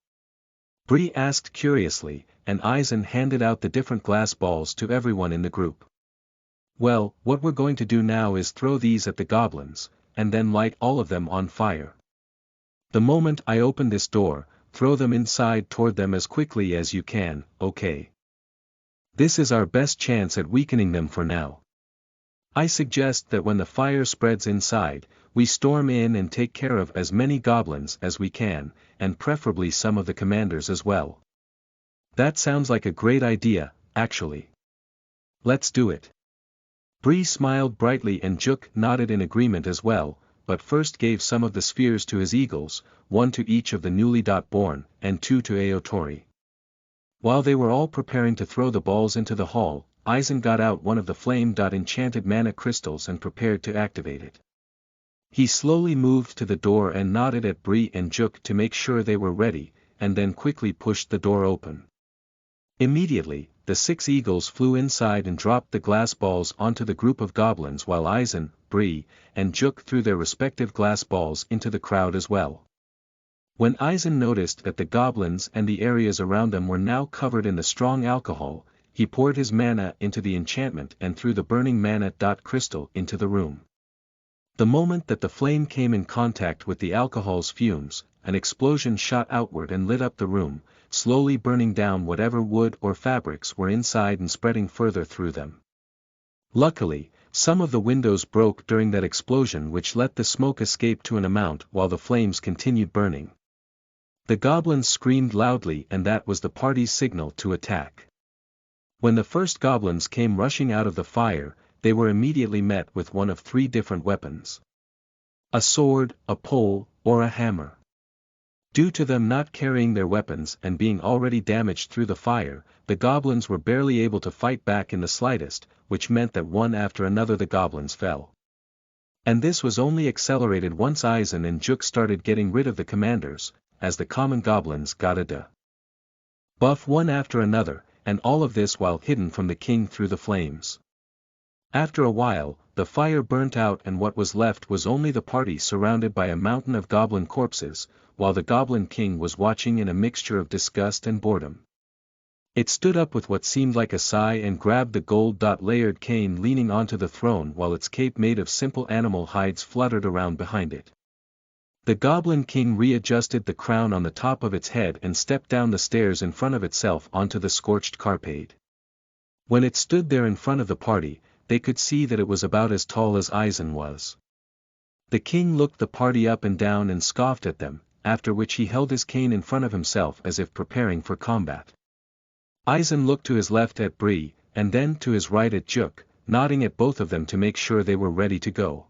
Bree asked curiously, and Eisen handed out the different glass balls to everyone in the group. Well, what we're going to do now is throw these at the goblins, and then light all of them on fire. The moment I open this door, throw them inside toward them as quickly as you can, okay? This is our best chance at weakening them for now. I suggest that when the fire spreads inside, we storm in and take care of as many goblins as we can, and preferably some of the commanders as well. That sounds like a great idea, actually. Let's do it. Bree smiled brightly and Juk nodded in agreement as well, but first gave some of the spheres to his eagles, one to each of the newly born, and two to Aotori. While they were all preparing to throw the balls into the hall, Eisen got out one of the flame-enchanted mana crystals and prepared to activate it. He slowly moved to the door and nodded at Bree and Juk to make sure they were ready, and then quickly pushed the door open. Immediately, the 6 eagles flew inside and dropped the glass balls onto the group of goblins while Eisen, Bree, and Juk threw their respective glass balls into the crowd as well. When Eisen noticed that the goblins and the areas around them were now covered in the strong alcohol, he poured his mana into the enchantment and threw the burning mana crystal into the room. The moment that the flame came in contact with the alcohol's fumes, an explosion shot outward and lit up the room, slowly burning down whatever wood or fabrics were inside and spreading further through them. Luckily, some of the windows broke during that explosion which let the smoke escape to an amount while the flames continued burning. The goblins screamed loudly and that was the party's signal to attack. When the first goblins came rushing out of the fire, they were immediately met with one of 3 different weapons. A sword, a pole, or a hammer. Due to them not carrying their weapons and being already damaged through the fire, the goblins were barely able to fight back in the slightest, which meant that one after another the goblins fell. And this was only accelerated once Eisen and Juk started getting rid of the commanders, as the common goblins got a buff one after another, and all of this while hidden from the king through the flames. After a while, the fire burnt out and what was left was only the party surrounded by a mountain of goblin corpses, while the Goblin King was watching in a mixture of disgust and boredom. It stood up with what seemed like a sigh and grabbed the gold-layered cane leaning onto the throne while its cape made of simple animal hides fluttered around behind it. The Goblin King readjusted the crown on the top of its head and stepped down the stairs in front of itself onto the scorched carpet. When it stood there in front of the party, they could see that it was about as tall as Eisen was. The king looked the party up and down and scoffed at them, after which he held his cane in front of himself as if preparing for combat. Eisen looked to his left at Bree, and then to his right at Juk, nodding at both of them to make sure they were ready to go.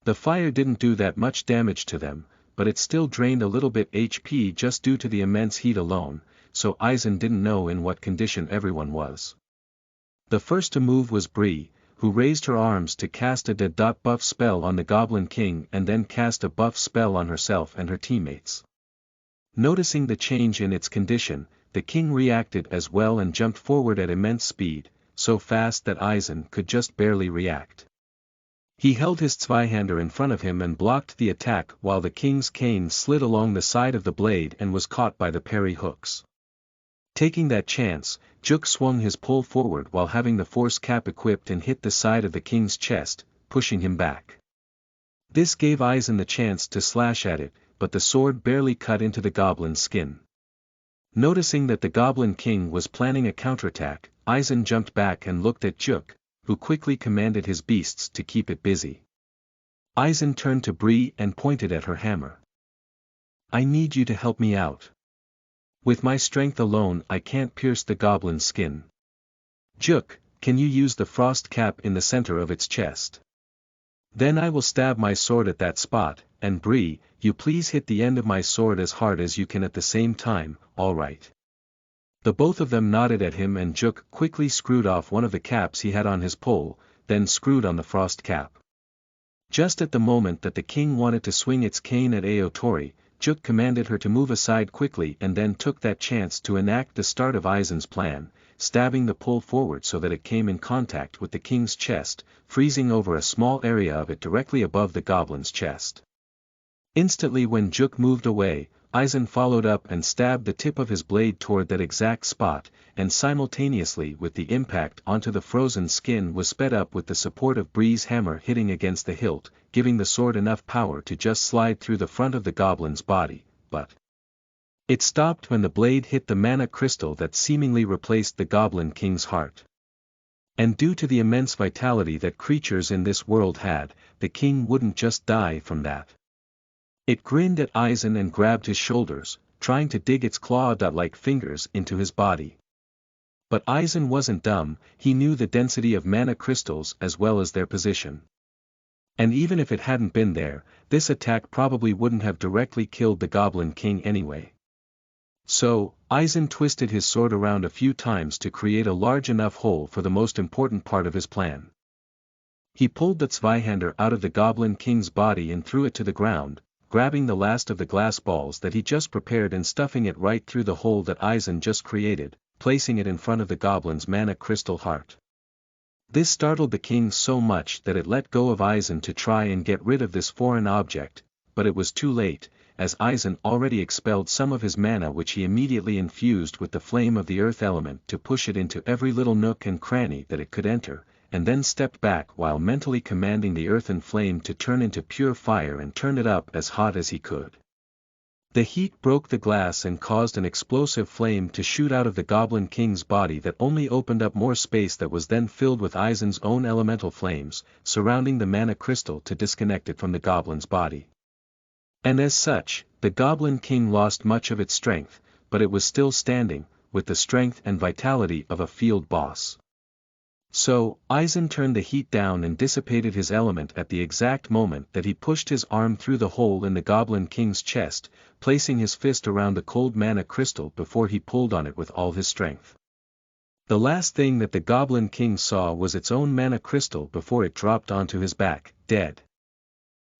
The fire didn't do that much damage to them, but it still drained a little bit HP just due to the immense heat alone, so Eisen didn't know in what condition everyone was. The first to move was Bree, who raised her arms to cast a buff spell on the Goblin King and then cast a buff spell on herself and her teammates. Noticing the change in its condition, the king reacted as well and jumped forward at immense speed, so fast that Eisen could just barely react. He held his Zweihander in front of him and blocked the attack while the king's cane slid along the side of the blade and was caught by the parry hooks. Taking that chance, Juk swung his pole forward while having the force cap equipped and hit the side of the king's chest, pushing him back. This gave Eisen the chance to slash at it, but the sword barely cut into the goblin's skin. Noticing that the Goblin King was planning a counterattack, Eisen jumped back and looked at Juk, who quickly commanded his beasts to keep it busy. Eisen turned to Bree and pointed at her hammer. "I need you to help me out. With my strength alone I can't pierce the goblin's skin. Juk, can you use the frost cap in the center of its chest? Then I will stab my sword at that spot, and Bree, you please hit the end of my sword as hard as you can at the same time, all right. The both of them nodded at him and Juk quickly screwed off one of the caps he had on his pole, then screwed on the frost cap. Just at the moment that the king wanted to swing its cane at Aotori, Juk commanded her to move aside quickly and then took that chance to enact the start of Aizen's plan, stabbing the pole forward so that it came in contact with the king's chest, freezing over a small area of it directly above the goblin's chest. Instantly when Juk moved away, Aizen followed up and stabbed the tip of his blade toward that exact spot, and simultaneously with the impact onto the frozen skin was sped up with the support of Bree's hammer hitting against the hilt, giving the sword enough power to just slide through the front of the goblin's body, but it stopped when the blade hit the mana crystal that seemingly replaced the Goblin King's heart. And due to the immense vitality that creatures in this world had, the king wouldn't just die from that. It grinned at Aizen and grabbed his shoulders, trying to dig its claw-like fingers into his body. But Aizen wasn't dumb, he knew the density of mana crystals as well as their position. And even if it hadn't been there, this attack probably wouldn't have directly killed the Goblin King anyway. So, Aizen twisted his sword around a few times to create a large enough hole for the most important part of his plan. He pulled the Zweihander out of the Goblin King's body and threw it to the ground, grabbing the last of the glass balls that he just prepared and stuffing it right through the hole that Aizen just created, placing it in front of the goblin's mana crystal heart. This startled the king so much that it let go of Aizen to try and get rid of this foreign object, but it was too late, as Aizen already expelled some of his mana which he immediately infused with the flame of the earth element to push it into every little nook and cranny that it could enter, and then stepped back while mentally commanding the earthen flame to turn into pure fire and turn it up as hot as he could. The heat broke the glass and caused an explosive flame to shoot out of the Goblin King's body that only opened up more space that was then filled with Aizen's own elemental flames, surrounding the mana crystal to disconnect it from the goblin's body. And as such, the Goblin King lost much of its strength, but it was still standing, with the strength and vitality of a field boss. So, Aizen turned the heat down and dissipated his element at the exact moment that he pushed his arm through the hole in the Goblin King's chest, placing his fist around the cold mana crystal before he pulled on it with all his strength. The last thing that the Goblin King saw was its own mana crystal before it dropped onto his back, dead.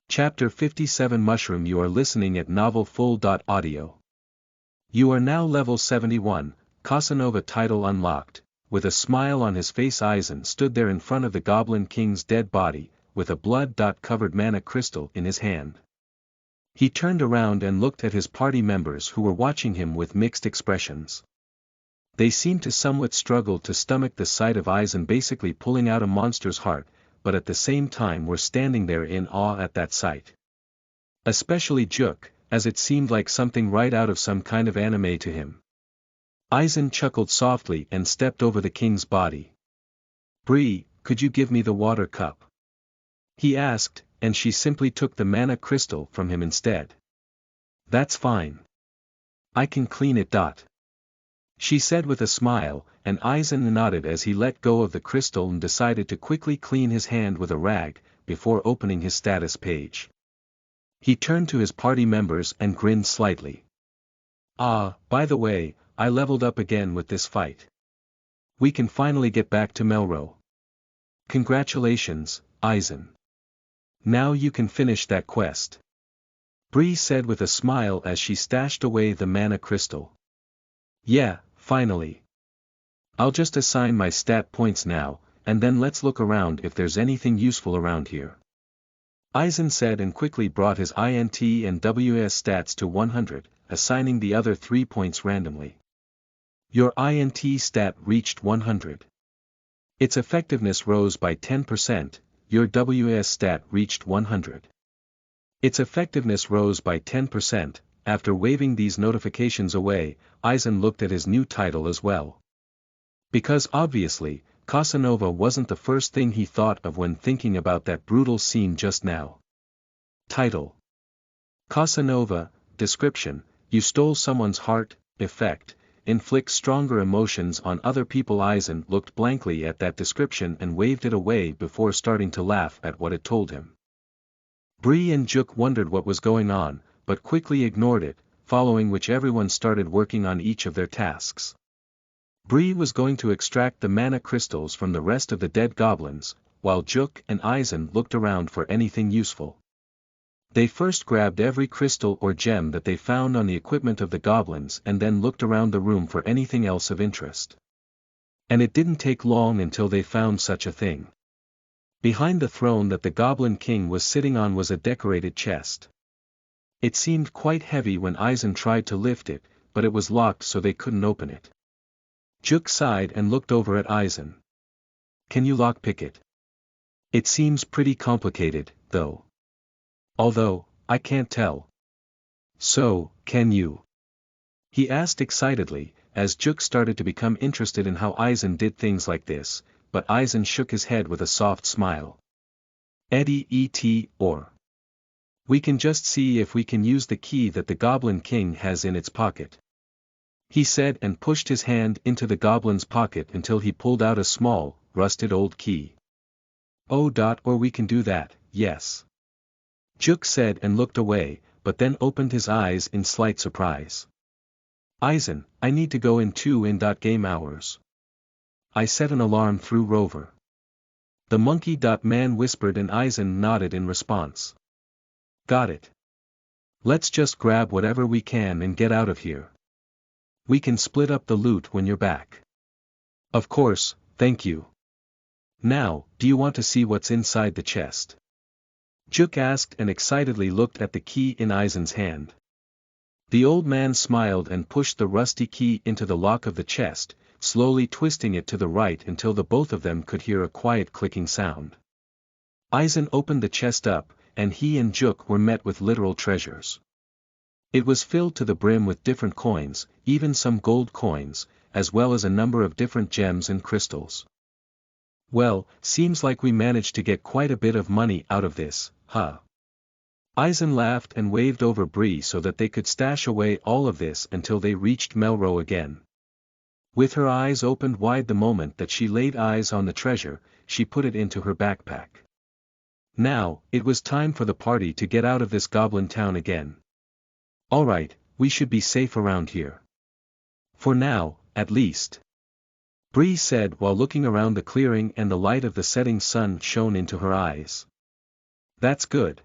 Chapter 57 Mushroom. You are listening at NovelFull.audio. You are now level 71, Casanova title unlocked. With a smile on his face, Aizen stood there in front of the Goblin King's dead body, with a blood-covered mana crystal in his hand. He turned around and looked at his party members who were watching him with mixed expressions. They seemed to somewhat struggle to stomach the sight of Aizen basically pulling out a monster's heart, but at the same time were standing there in awe at that sight. Especially Juk, as it seemed like something right out of some kind of anime to him. Aizen chuckled softly and stepped over the king's body. "Bree, could you give me the water cup?" he asked, and she simply took the mana crystal from him instead. "That's fine. I can clean it. She said with a smile, and Aizen nodded as he let go of the crystal and decided to quickly clean his hand with a rag, before opening his status page. He turned to his party members and grinned slightly. By the way, I leveled up again with this fight. We can finally get back to Melro. Congratulations, Aizen. Now you can finish that quest," Bree said with a smile as she stashed away the mana crystal. "Yeah, finally. I'll just assign my stat points now, and then let's look around if there's anything useful around here," Aizen said and quickly brought his INT and WS stats to 100, assigning the other 3 points randomly. Your INT stat reached 100. Its effectiveness rose by 10%, your WS stat reached 100. Its effectiveness rose by 10%, after waving these notifications away, Aizen looked at his new title as well. Because obviously, Casanova wasn't the first thing he thought of when thinking about that brutal scene just now. Title: Casanova. Description: You stole someone's heart. Effect: inflict stronger emotions on other people. Aizen looked blankly at that description and waved it away before starting to laugh at what it told him. Bree and Juk wondered what was going on, but quickly ignored it, following which everyone started working on each of their tasks. Bree was going to extract the mana crystals from the rest of the dead goblins, while Juk and Aizen looked around for anything useful. They first grabbed every crystal or gem that they found on the equipment of the goblins and then looked around the room for anything else of interest. And it didn't take long until they found such a thing. Behind the throne that the Goblin King was sitting on was a decorated chest. It seemed quite heavy when Aizen tried to lift it, but it was locked so they couldn't open it. Juk sighed and looked over at Aizen. Can you lockpick it? It seems pretty complicated, though. Although, I can't tell. So, can you? He asked excitedly, as Juk started to become interested in how Aizen did things like this, but Aizen shook his head with a soft smile. Or. We can just see if we can use the key that the Goblin King has in its pocket. He said and pushed his hand into the goblin's pocket until he pulled out a small, rusted old key. Or we can do that, yes. Juk said and looked away, but then opened his eyes in slight surprise. Aizen, I need to go in game hours. I set an alarm through Rover. The monkey-man whispered and Aizen nodded in response. Got it. Let's just grab whatever we can and get out of here. We can split up the loot when you're back. Of course, thank you. Now, do you want to see what's inside the chest? Juk asked and excitedly looked at the key in Aizen's hand. The old man smiled and pushed the rusty key into the lock of the chest, slowly twisting it to the right until the both of them could hear a quiet clicking sound. Aizen opened the chest up, and he and Juk were met with literal treasures. It was filled to the brim with different coins, even some gold coins, as well as a number of different gems and crystals. Well, seems like we managed to get quite a bit of money out of this, huh? Aizen laughed and waved over Bree so that they could stash away all of this until they reached Melro again. With her eyes opened wide the moment that she laid eyes on the treasure, she put it into her backpack. Now, it was time for the party to get out of this goblin town again. Alright, we should be safe around here. For now, at least. Bree said while looking around the clearing and the light of the setting sun shone into her eyes. That's good.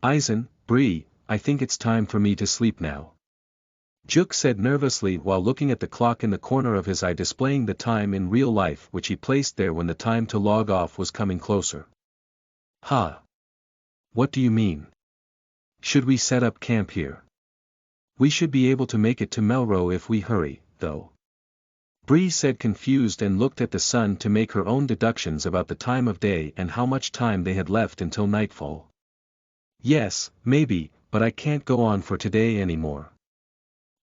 Aizen, Bree, I think it's time for me to sleep now. Juk said nervously while looking at the clock in the corner of his eye displaying the time in real life which he placed there when the time to log off was coming closer. Huh? What do you mean? Should we set up camp here? We should be able to make it to Melro if we hurry, though. Bree said confused and looked at the sun to make her own deductions about the time of day and how much time they had left until nightfall. Yes, maybe, but I can't go on for today anymore.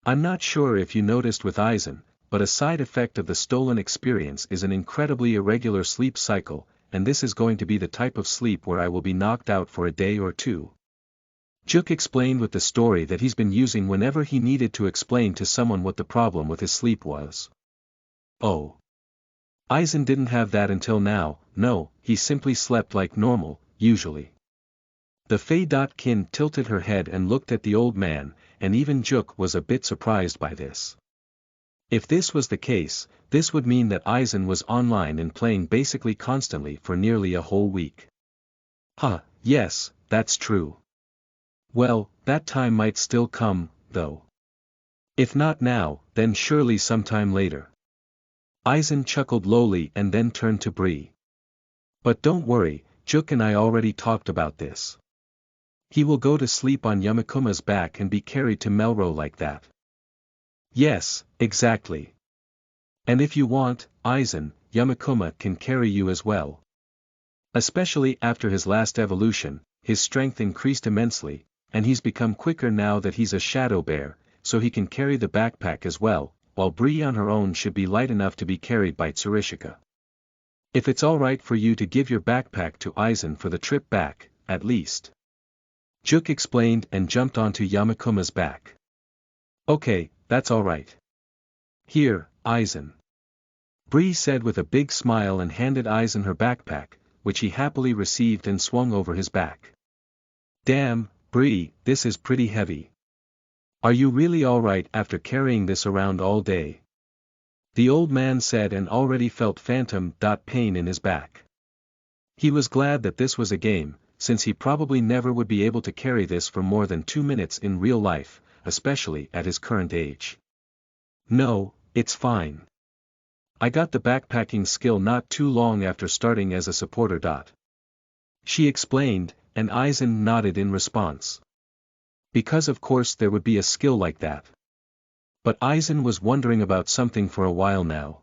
I'm not sure if you noticed with Aizen, but a side effect of the stolen experience is an incredibly irregular sleep cycle, and this is going to be the type of sleep where I will be knocked out for a day or two. Juk explained with the story that he's been using whenever he needed to explain to someone what the problem with his sleep was. Oh. Aizen didn't have that until now. No, he simply slept like normal, usually. The Fei-Kin tilted her head and looked at the old man, and even Juk was a bit surprised by this. If this was the case, this would mean that Aizen was online and playing basically constantly for nearly a whole week. Huh, yes, that's true. Well, that time might still come, though. If not now, then surely sometime later. Aizen chuckled lowly and then turned to Bree. But don't worry, Juk and I already talked about this. He will go to sleep on Yamakuma's back and be carried to Melro like that. Yes, exactly. And if you want, Aizen, Yamakuma can carry you as well. Especially after his last evolution, his strength increased immensely, and he's become quicker now that he's a shadow bear, so he can carry the backpack as well, while Bree on her own should be light enough to be carried by Tsurishika. If it's alright for you to give your backpack to Aizen for the trip back, at least. Juk explained and jumped onto Yamakuma's back. Okay, that's alright. Here, Aizen. Bree said with a big smile and handed Aizen her backpack, which he happily received and swung over his back. Damn, Bree, this is pretty heavy. Are you really alright after carrying this around all day? The old man said and already felt phantom pain in his back. He was glad that this was a game, since he probably never would be able to carry this for more than 2 minutes in real life, especially at his current age. No, it's fine. I got the backpacking skill not too long after starting as a supporter. She explained, and Aizen nodded in response. Because of course there would be a skill like that. But Aizen was wondering about something for a while now.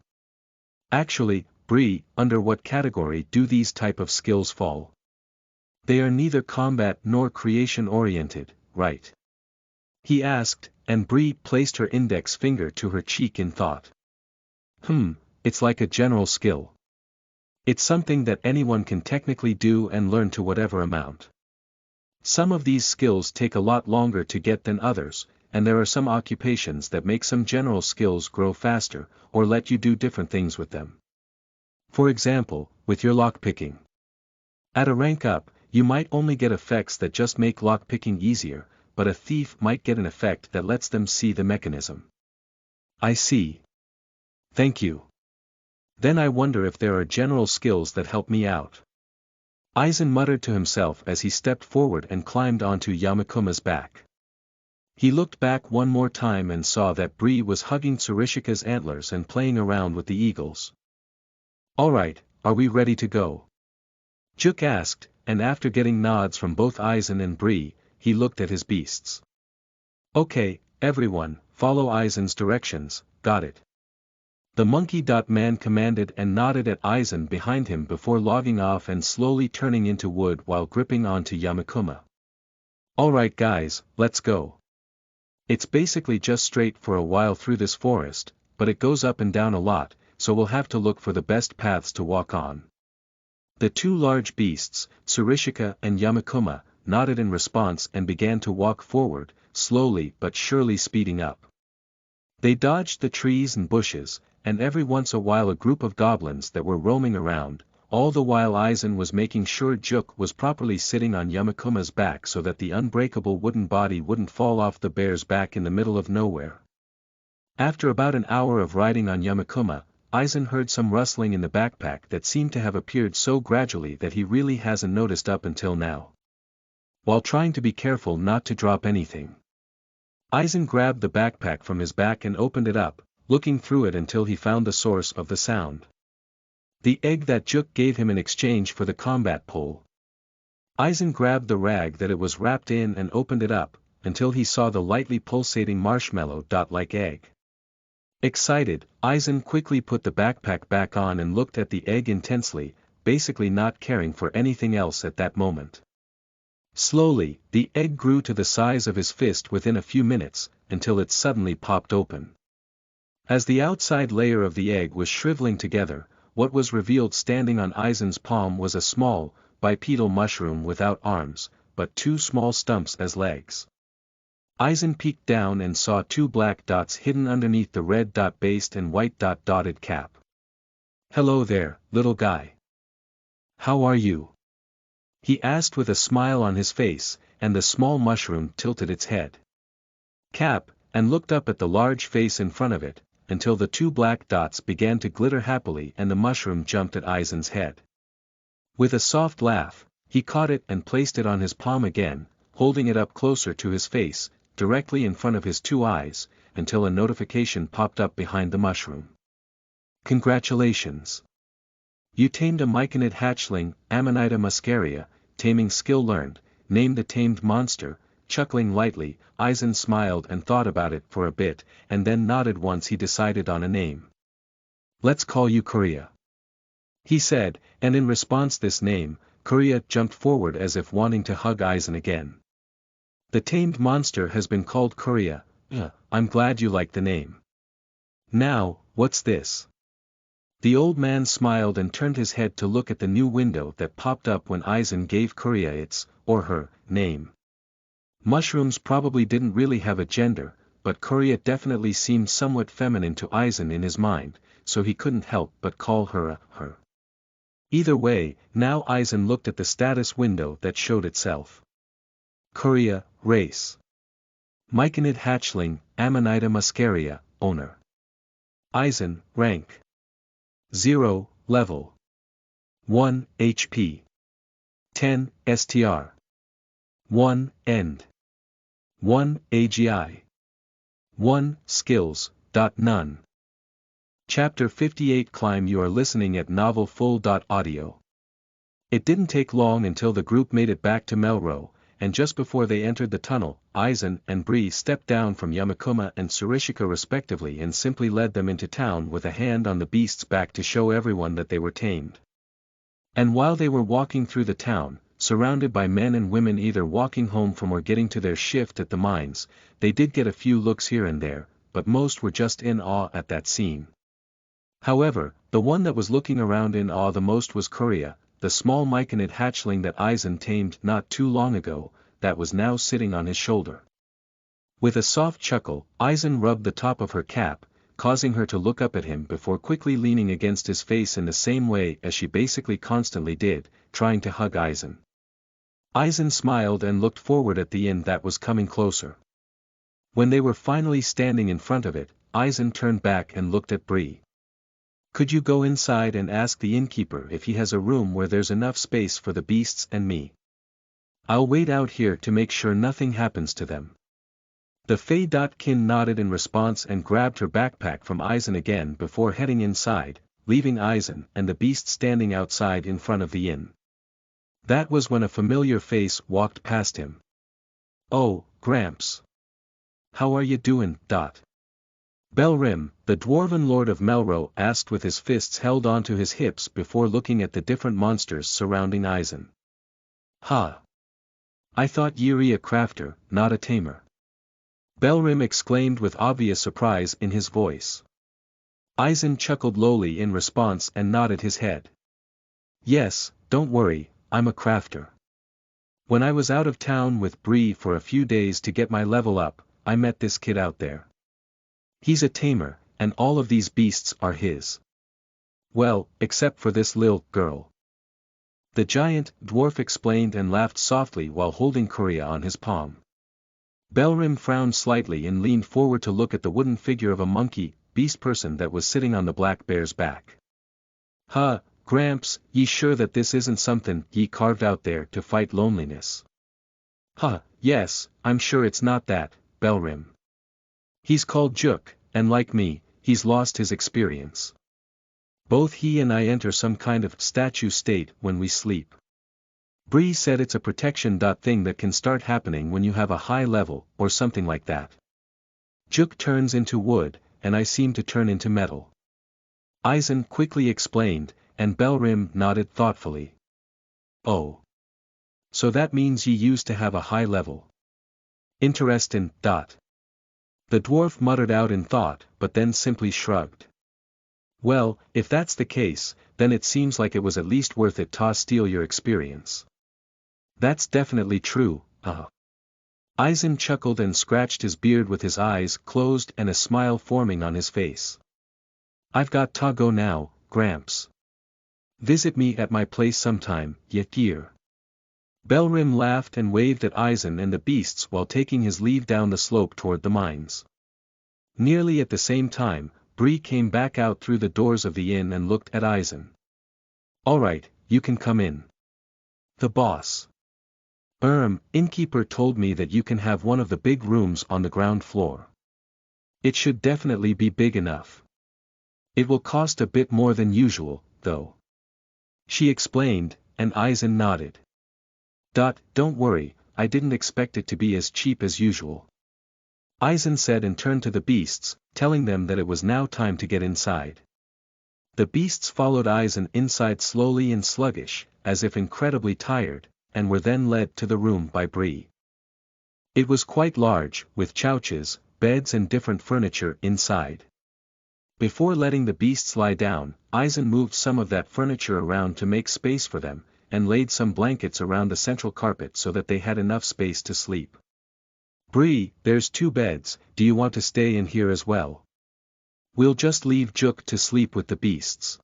Actually, Bree, under what category do these type of skills fall? They are neither combat nor creation-oriented, right? He asked, and Bree placed her index finger to her cheek in thought. It's like a general skill. It's something that anyone can technically do and learn to whatever amount. Some of these skills take a lot longer to get than others, and there are some occupations that make some general skills grow faster, or let you do different things with them. For example, with your lockpicking. At a rank up, you might only get effects that just make lockpicking easier, but a thief might get an effect that lets them see the mechanism. I see. Thank you. Then I wonder if there are general skills that help me out. Aizen muttered to himself as he stepped forward and climbed onto Yamakuma's back. He looked back one more time and saw that Bree was hugging Tsurishika's antlers and playing around with the eagles. Alright, are we ready to go? Juk asked, and after getting nods from both Aizen and Bree, he looked at his beasts. Okay, everyone, follow Aizen's directions, got it. The monkey-man commanded and nodded at Aizen behind him before logging off and slowly turning into wood while gripping onto Yamakuma. Alright guys, let's go. It's basically just straight for a while through this forest, but it goes up and down a lot, so we'll have to look for the best paths to walk on. The two large beasts, Tsurishika and Yamakuma, nodded in response and began to walk forward, slowly but surely speeding up. They dodged the trees and bushes, and every once a while a group of goblins that were roaming around, all the while Aizen was making sure Juk was properly sitting on Yamakuma's back so that the unbreakable wooden body wouldn't fall off the bear's back in the middle of nowhere. After about an hour of riding on Yamakuma, Aizen heard some rustling in the backpack that seemed to have appeared so gradually that he really hasn't noticed up until now. While trying to be careful not to drop anything, Aizen grabbed the backpack from his back and opened it up, looking through it until he found the source of the sound. The egg that Juk gave him in exchange for the combat pole. Aizen grabbed the rag that it was wrapped in and opened it up, until he saw the lightly pulsating marshmallow-like egg. Excited, Aizen quickly put the backpack back on and looked at the egg intensely, basically not caring for anything else at that moment. Slowly, the egg grew to the size of his fist within a few minutes, until it suddenly popped open. As the outside layer of the egg was shriveling together, what was revealed standing on Aizen's palm was a small, bipedal mushroom without arms, but two small stumps as legs. Aizen peeked down and saw two black dots hidden underneath the red dot-based and white dot-dotted cap. Hello there, little guy. How are you? He asked with a smile on his face, and the small mushroom tilted its head. Cap, and looked up at the large face in front of it, until the two black dots began to glitter happily and the mushroom jumped at Aizen's head. With a soft laugh, he caught it and placed it on his palm again, holding it up closer to his face, directly in front of his two eyes, until a notification popped up behind the mushroom. Congratulations! You tamed a myconid hatchling, Amanita muscaria, taming skill learned, name the tamed monster. Chuckling lightly, Aizen smiled and thought about it for a bit, and then nodded once he decided on a name. Let's call you Korea, he said, and in response this name, Korea jumped forward as if wanting to hug Aizen again. The tamed monster has been called Korea. I'm glad you like the name. Now, what's this? The old man smiled and turned his head to look at the new window that popped up when Aizen gave Korea its, or her, name. Mushrooms probably didn't really have a gender, but Coria definitely seemed somewhat feminine to Eisen in his mind, so he couldn't help but call her a her. Either way, now Eisen looked at the status window that showed itself. Coria, race. Myconid hatchling, Amanita muscaria, owner. Eisen, rank. 0, level. 1, HP. 10, STR. 1, end. 1, AGI. 1, skills, none. Chapter 58 Climb. You are listening at NovelFull.audio. It didn't take long until the group made it back to Melro, and just before they entered the tunnel, Eisen and Bree stepped down from Yamakuma and Tsurishika respectively and simply led them into town with a hand on the beast's back to show everyone that they were tamed. And while they were walking through the town, surrounded by men and women either walking home from or getting to their shift at the mines, they did get a few looks here and there, but most were just in awe at that scene. However, the one that was looking around in awe the most was Coria, the small Myconid hatchling that Eisen tamed not too long ago, that was now sitting on his shoulder. With a soft chuckle, Eisen rubbed the top of her cap, causing her to look up at him before quickly leaning against his face in the same way as she basically constantly did, trying to hug Eisen. Eisen smiled and looked forward at the inn that was coming closer. When they were finally standing in front of it, Eisen turned back and looked at Bree. Could you go inside and ask the innkeeper if he has a room where there's enough space for the beasts and me? I'll wait out here to make sure nothing happens to them. The Fei-Kin nodded in response and grabbed her backpack from Eisen again before heading inside, leaving Eisen and the beast standing outside in front of the inn. That was when a familiar face walked past him. Oh, Gramps. How are you doing, Dot? Belrim, the dwarven lord of Melro, asked with his fists held onto his hips before looking at the different monsters surrounding Eisen. Ha! I thought Yuri a crafter, not a tamer. Belrim exclaimed with obvious surprise in his voice. Eisen chuckled lowly in response and nodded his head. Yes, don't worry, I'm a crafter. When I was out of town with Bree for a few days to get my level up, I met this kid out there. He's a tamer, and all of these beasts are his. Well, except for this lil girl. The giant dwarf explained and laughed softly while holding Coria on his palm. Belrim frowned slightly and leaned forward to look at the wooden figure of a monkey, beast person that was sitting on the black bear's back. Huh, Gramps, ye sure that this isn't something ye carved out there to fight loneliness? Huh, yes, I'm sure it's not that, Belrim. He's called Juk, and like me, he's lost his experience. Both he and I enter some kind of statue state when we sleep. Bree said it's a protection thing that can start happening when you have a high level, or something like that. Juk turns into wood, and I seem to turn into metal. Eisen quickly explained, and Belrim nodded thoughtfully. Oh. So that means ye used to have a high level. Interesting. The dwarf muttered out in thought, but then simply shrugged. Well, if that's the case, then it seems like it was at least worth it to steal your experience. That's definitely true, Eisen chuckled and scratched his beard with his eyes closed and a smile forming on his face. I've got to go now, Gramps. Visit me at my place sometime, Ykir. Belrim laughed and waved at Eisen and the beasts while taking his leave down the slope toward the mines. Nearly at the same time, Bree came back out through the doors of the inn and looked at Eisen. Alright, you can come in. The boss. Innkeeper told me that you can have one of the big rooms on the ground floor. It should definitely be big enough. It will cost a bit more than usual, though. She explained, and Eisen nodded. Don't worry, I didn't expect it to be as cheap as usual. Eisen said and turned to the beasts, telling them that it was now time to get inside. The beasts followed Eisen inside slowly and sluggish, as if incredibly tired, and were then led to the room by Bree. It was quite large, with couches, beds and different furniture inside. Before letting the beasts lie down, Eisen moved some of that furniture around to make space for them, and laid some blankets around the central carpet so that they had enough space to sleep. Bree, there's 2 beds, do you want to stay in here as well? We'll just leave Juk to sleep with the beasts.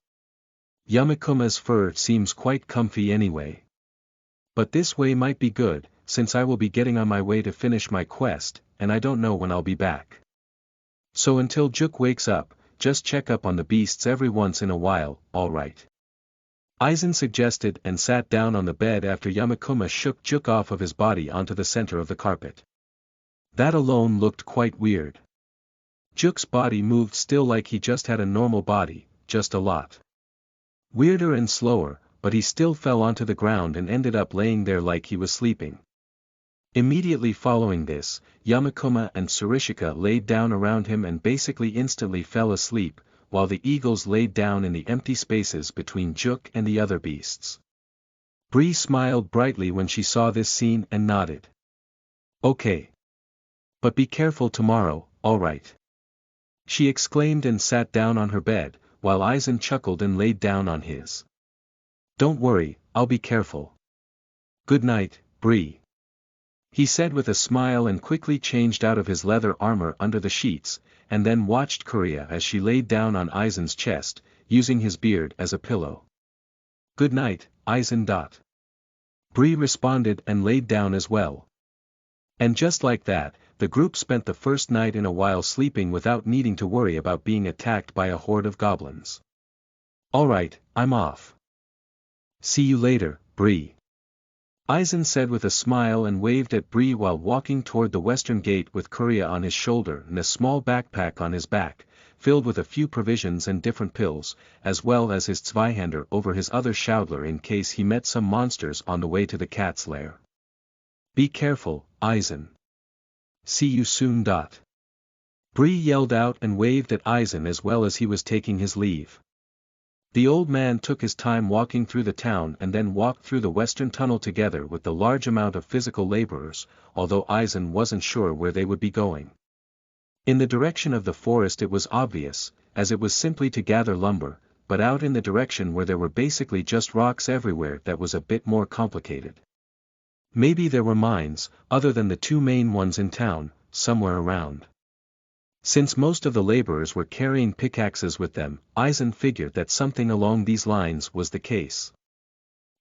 Yamakuma's fur seems quite comfy anyway. But this way might be good, since I will be getting on my way to finish my quest, and I don't know when I'll be back. So until Juk wakes up, just check up on the beasts every once in a while, alright? Aizen suggested and sat down on the bed after Yamakuma shook Juk off of his body onto the center of the carpet. That alone looked quite weird. Juk's body moved still like he just had a normal body, just a lot weirder and slower, but he still fell onto the ground and ended up laying there like he was sleeping. Immediately following this, Yamakuma and Tsurishika laid down around him and basically instantly fell asleep, while the eagles laid down in the empty spaces between Juk and the other beasts. Bree smiled brightly when she saw this scene and nodded. Okay. But be careful tomorrow, alright? She exclaimed and sat down on her bed, while Aizen chuckled and laid down on his. Don't worry, I'll be careful. Good night, Bree. He said with a smile and quickly changed out of his leather armor under the sheets, and then watched Kuria as she laid down on Aizen's chest, using his beard as a pillow. Good night, Aizen. Bree responded and laid down as well. And just like that, the group spent the first night in a while sleeping without needing to worry about being attacked by a horde of goblins. Alright, I'm off. See you later, Bree. Aizen said with a smile and waved at Bree while walking toward the western gate with Kuria on his shoulder and a small backpack on his back, filled with a few provisions and different pills, as well as his Zweihander over his other Shoudler in case he met some monsters on the way to the cat's lair. Be careful, Aizen. See you soon. Bree yelled out and waved at Aizen as well as he was taking his leave. The old man took his time walking through the town and then walked through the western tunnel together with the large amount of physical laborers, although Aizen wasn't sure where they would be going. In the direction of the forest it was obvious, as it was simply to gather lumber, but out in the direction where there were basically just rocks everywhere that was a bit more complicated. Maybe there were mines, other than the 2 main ones in town, somewhere around. Since most of the laborers were carrying pickaxes with them, Aizen figured that something along these lines was the case.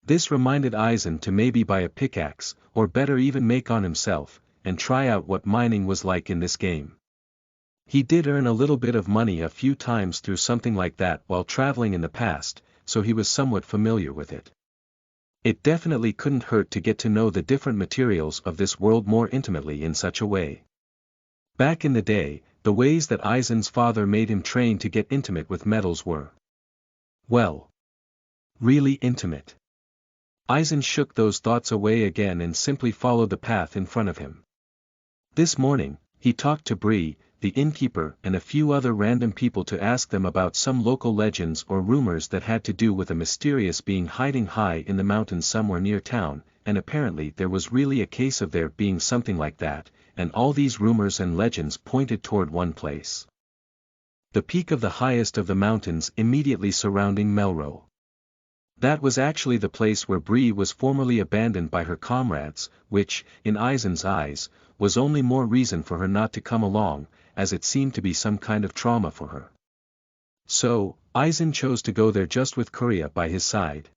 This reminded Aizen to maybe buy a pickaxe, or better even make on himself, and try out what mining was like in this game. He did earn a little bit of money a few times through something like that while traveling in the past, so he was somewhat familiar with it. It definitely couldn't hurt to get to know the different materials of this world more intimately in such a way. Back in the day, the ways that Aizen's father made him train to get intimate with metals were, well, really intimate. Aizen shook those thoughts away again and simply followed the path in front of him. This morning, he talked to Bree, the innkeeper and a few other random people to ask them about some local legends or rumors that had to do with a mysterious being hiding high in the mountains somewhere near town, and apparently there was really a case of there being something like that, and all these rumors and legends pointed toward one place. The peak of the highest of the mountains immediately surrounding Melro. That was actually the place where Bree was formerly abandoned by her comrades, which, in Aizen's eyes, was only more reason for her not to come along, as it seemed to be some kind of trauma for her. So, Aizen chose to go there just with Kuria by his side.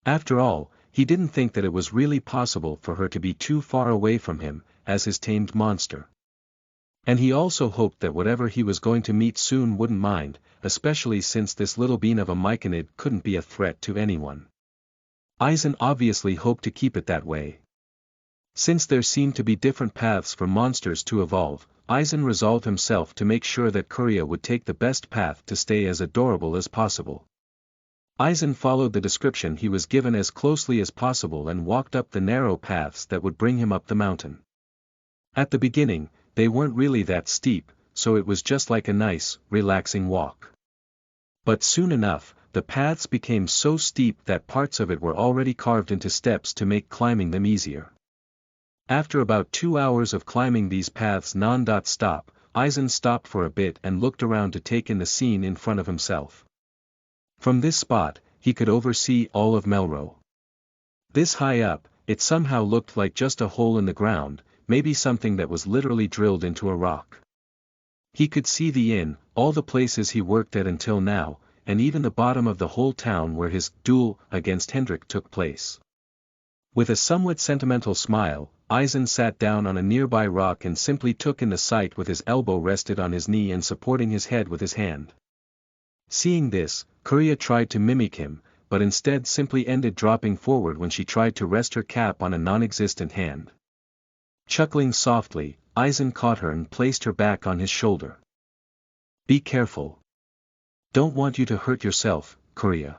After all, he didn't think that it was really possible for her to be too far away from him, as his tamed monster. And he also hoped that whatever he was going to meet soon wouldn't mind, especially since this little bean of a myconid couldn't be a threat to anyone. Aizen obviously hoped to keep it that way. Since there seemed to be different paths for monsters to evolve, Aizen resolved himself to make sure that Kuria would take the best path to stay as adorable as possible. Aizen followed the description he was given as closely as possible and walked up the narrow paths that would bring him up the mountain. At the beginning, they weren't really that steep, so it was just like a nice, relaxing walk. But soon enough, the paths became so steep that parts of it were already carved into steps to make climbing them easier. After about 2 hours of climbing these paths non-stop, Aizen stopped for a bit and looked around to take in the scene in front of himself. From this spot, he could oversee all of Melro. This high up, it somehow looked like just a hole in the ground, maybe something that was literally drilled into a rock. He could see the inn, all the places he worked at until now, and even the bottom of the whole town where his duel against Hendrik took place. With a somewhat sentimental smile, Eisen sat down on a nearby rock and simply took in the sight with his elbow rested on his knee and supporting his head with his hand. Seeing this, Kuria tried to mimic him, but instead simply ended dropping forward when she tried to rest her cap on a non-existent hand. Chuckling softly, Eisen caught her and placed her back on his shoulder. "Be careful. Don't want you to hurt yourself, Kuria,"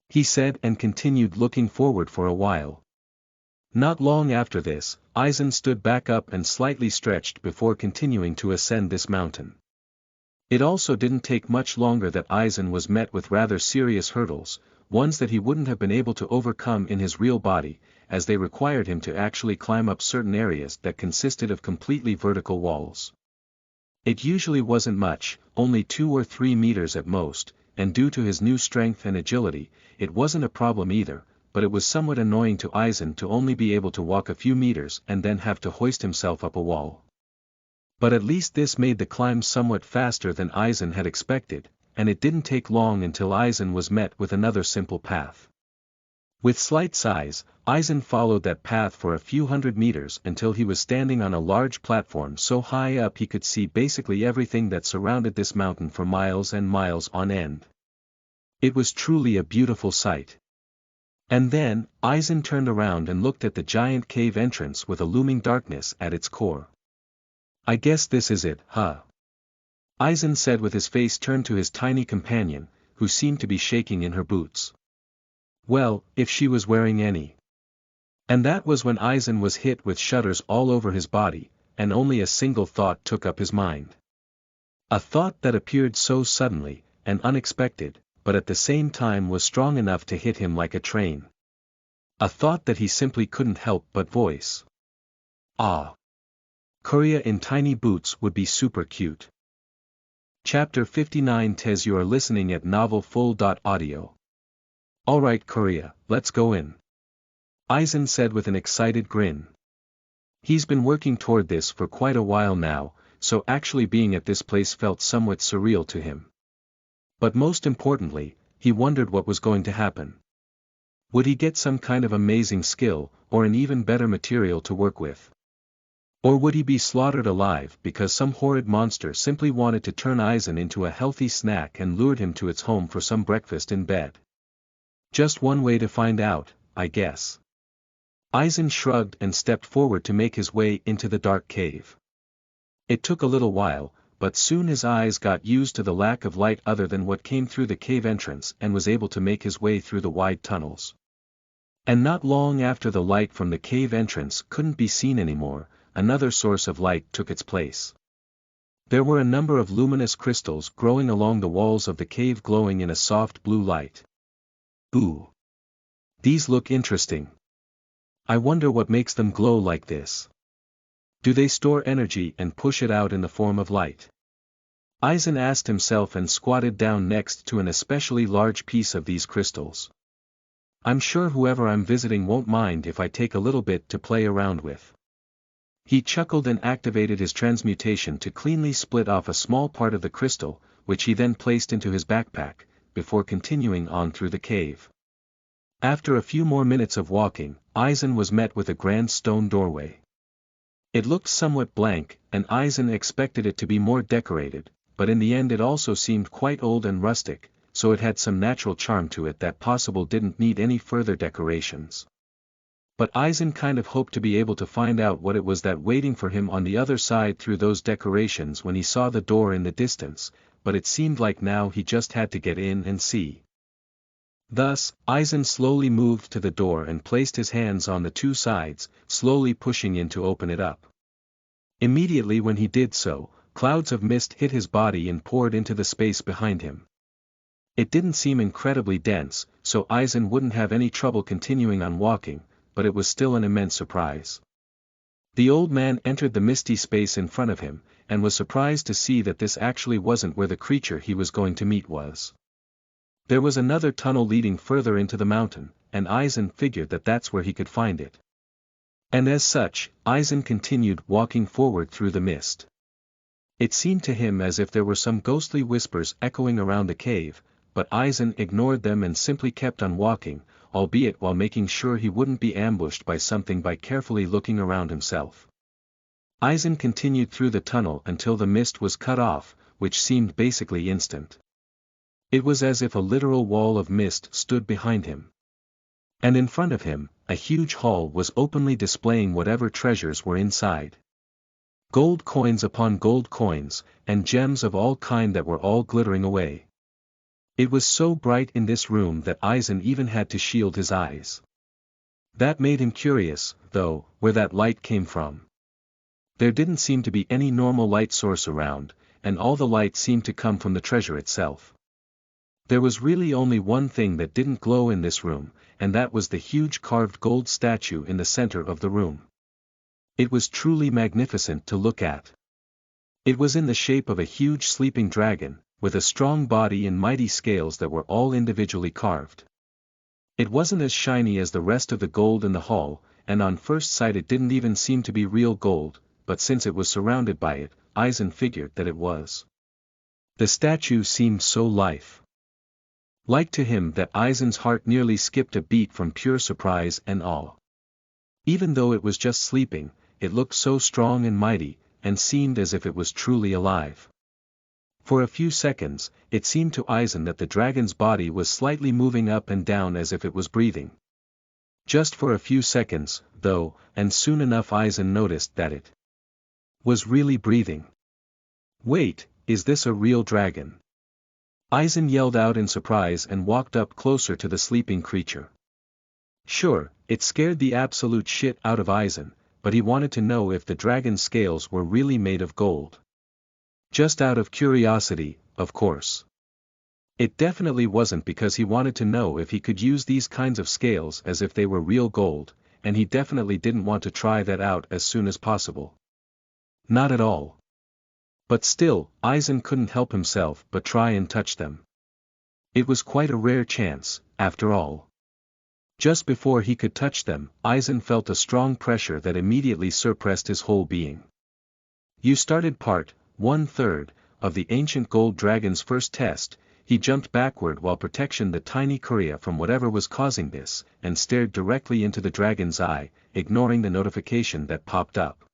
he said and continued looking forward for a while. Not long after this, Eisen stood back up and slightly stretched before continuing to ascend this mountain. It also didn't take much longer that Eisen was met with rather serious hurdles, ones that he wouldn't have been able to overcome in his real body, as they required him to actually climb up certain areas that consisted of completely vertical walls. It usually wasn't much, only 2 or 3 meters at most, and due to his new strength and agility, it wasn't a problem either, but it was somewhat annoying to Eisen to only be able to walk a few meters and then have to hoist himself up a wall. But at least this made the climb somewhat faster than Eisen had expected, and it didn't take long until Eisen was met with another simple path. With slight sighs, Eisen followed that path for a few hundred meters until he was standing on a large platform so high up he could see basically everything that surrounded this mountain for miles and miles on end. It was truly a beautiful sight. And then, Eisen turned around and looked at the giant cave entrance with a looming darkness at its core. "I guess this is it, huh?" Eisen said with his face turned to his tiny companion, who seemed to be shaking in her boots. Well, if she was wearing any. And that was when Eisen was hit with shudders all over his body, and only a single thought took up his mind. A thought that appeared so suddenly, and unexpected, but at the same time was strong enough to hit him like a train. A thought that he simply couldn't help but voice. Ah! Kuria in tiny boots would be super cute. Chapter 59 Tez You are listening at novelfull.audio. "Alright Kuria, let's go in," Eisen said with an excited grin. He's been working toward this for quite a while now, so actually being at this place felt somewhat surreal to him. But most importantly, he wondered what was going to happen. Would he get some kind of amazing skill, or an even better material to work with? Or would he be slaughtered alive because some horrid monster simply wanted to turn Eisen into a healthy snack and lured him to its home for some breakfast in bed? Just one way to find out, I guess. Eisen shrugged and stepped forward to make his way into the dark cave. It took a little while, but soon his eyes got used to the lack of light other than what came through the cave entrance and was able to make his way through the wide tunnels. And not long after the light from the cave entrance couldn't be seen anymore, another source of light took its place. There were a number of luminous crystals growing along the walls of the cave glowing in a soft blue light. Ooh! These look interesting. I wonder what makes them glow like this. Do they store energy and push it out in the form of light? Eisen asked himself and squatted down next to an especially large piece of these crystals. I'm sure whoever I'm visiting won't mind if I take a little bit to play around with. He chuckled and activated his transmutation to cleanly split off a small part of the crystal, which he then placed into his backpack, before continuing on through the cave. After a few more minutes of walking, Eisen was met with a grand stone doorway. It looked somewhat blank, and Eisen expected it to be more decorated, but in the end it also seemed quite old and rustic, so it had some natural charm to it that possibly didn't need any further decorations. But Eisen kind of hoped to be able to find out what it was that waiting for him on the other side through those decorations when he saw the door in the distance, but it seemed like now he just had to get in and see. Thus, Eisen slowly moved to the door and placed his hands on the 2 sides, slowly pushing in to open it up. Immediately when he did so, clouds of mist hit his body and poured into the space behind him. It didn't seem incredibly dense, so Eisen wouldn't have any trouble continuing on walking, but it was still an immense surprise. The old man entered the misty space in front of him, and was surprised to see that this actually wasn't where the creature he was going to meet was. There was another tunnel leading further into the mountain, and Eisen figured that that's where he could find it. And as such, Eisen continued walking forward through the mist. It seemed to him as if there were some ghostly whispers echoing around the cave, but Eisen ignored them and simply kept on walking, albeit while making sure he wouldn't be ambushed by something by carefully looking around himself. Eisen continued through the tunnel until the mist was cut off, which seemed basically instant. It was as if a literal wall of mist stood behind him. And in front of him, a huge hall was openly displaying whatever treasures were inside. Gold coins upon gold coins, and gems of all kind that were all glittering away. It was so bright in this room that Eisen even had to shield his eyes. That made him curious, though, where that light came from. There didn't seem to be any normal light source around, and all the light seemed to come from the treasure itself. There was really only one thing that didn't glow in this room, and that was the huge carved gold statue in the center of the room. It was truly magnificent to look at. It was in the shape of a huge sleeping dragon, with a strong body and mighty scales that were all individually carved. It wasn't as shiny as the rest of the gold in the hall, and on first sight it didn't even seem to be real gold, but since it was surrounded by it, Eisen figured that it was. The statue seemed so life-like to him that Eisen's heart nearly skipped a beat from pure surprise and awe. Even though it was just sleeping, it looked so strong and mighty, and seemed as if it was truly alive. For a few seconds, it seemed to Eisen that the dragon's body was slightly moving up and down as if it was breathing. Just for a few seconds, though, and soon enough Eisen noticed that it was really breathing. Wait, is this a real dragon? Eisen yelled out in surprise and walked up closer to the sleeping creature. Sure, it scared the absolute shit out of Eisen, but he wanted to know if the dragon's scales were really made of gold. Just out of curiosity, of course. It definitely wasn't because he wanted to know if he could use these kinds of scales as if they were real gold, and he definitely didn't want to try that out as soon as possible. Not at all. But still, Eisen couldn't help himself but try and touch them. It was quite a rare chance, after all. Just before he could touch them, Eisen felt a strong pressure that immediately suppressed his whole being. You started part 1/3 of the ancient gold dragon's first test. He jumped backward while protection the tiny Korea from whatever was causing this, and stared directly into the dragon's eye, ignoring the notification that popped up.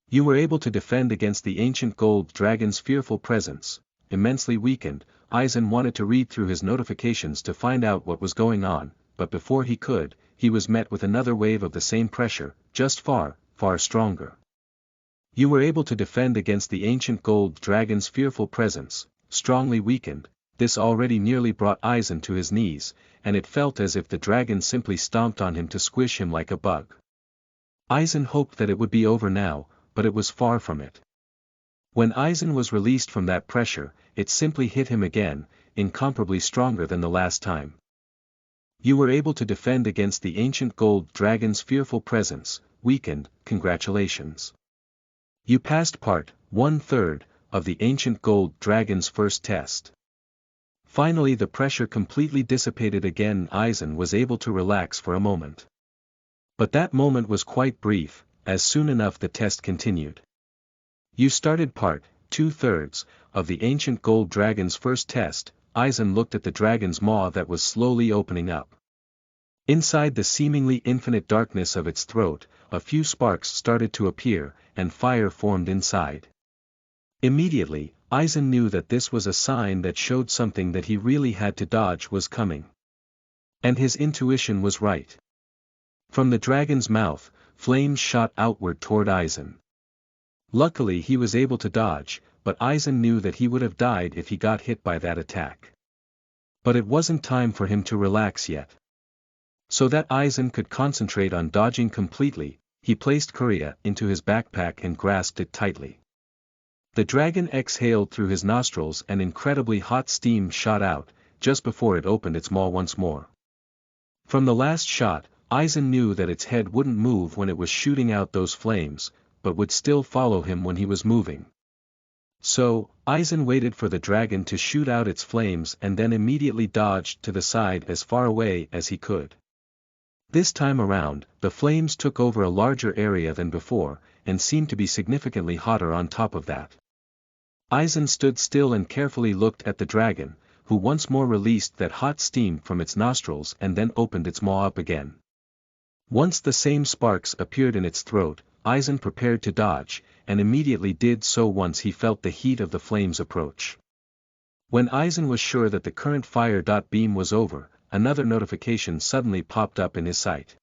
You were able to defend against the ancient gold dragon's fearful presence. Immensely weakened, Eisen wanted to read through his notifications to find out what was going on, but before he could, he was met with another wave of the same pressure, just far, far stronger. You were able to defend against the ancient gold dragon's fearful presence, strongly weakened. This already nearly brought Eisen to his knees, and it felt as if the dragon simply stomped on him to squish him like a bug. Eisen hoped that it would be over now, but it was far from it. When Eisen was released from that pressure, it simply hit him again, incomparably stronger than the last time. You were able to defend against the ancient gold dragon's fearful presence, weakened. Congratulations. You passed part 1/3 of the ancient gold dragon's first test. Finally the pressure completely dissipated again. Eisen was able to relax for a moment. But that moment was quite brief, as soon enough the test continued. You started part 2/3 of the ancient gold dragon's first test. Eisen looked at the dragon's maw that was slowly opening up. Inside the seemingly infinite darkness of its throat, a few sparks started to appear, and fire formed inside. Immediately, Eisen knew that this was a sign that showed something that he really had to dodge was coming. And his intuition was right. From the dragon's mouth, flames shot outward toward Eisen. Luckily he was able to dodge, but Eisen knew that he would have died if he got hit by that attack. But it wasn't time for him to relax yet. So that Eisen could concentrate on dodging completely, he placed Korea into his backpack and grasped it tightly. The dragon exhaled through his nostrils and incredibly hot steam shot out, just before it opened its maw once more. From the last shot, Eisen knew that its head wouldn't move when it was shooting out those flames, but would still follow him when he was moving. So, Eisen waited for the dragon to shoot out its flames and then immediately dodged to the side as far away as he could. This time around, the flames took over a larger area than before, and seemed to be significantly hotter on top of that. Aizen stood still and carefully looked at the dragon, who once more released that hot steam from its nostrils and then opened its maw up again. Once the same sparks appeared in its throat, Aizen prepared to dodge, and immediately did so once he felt the heat of the flames approach. When Aizen was sure that the current fire beam was over, another notification suddenly popped up in his sight.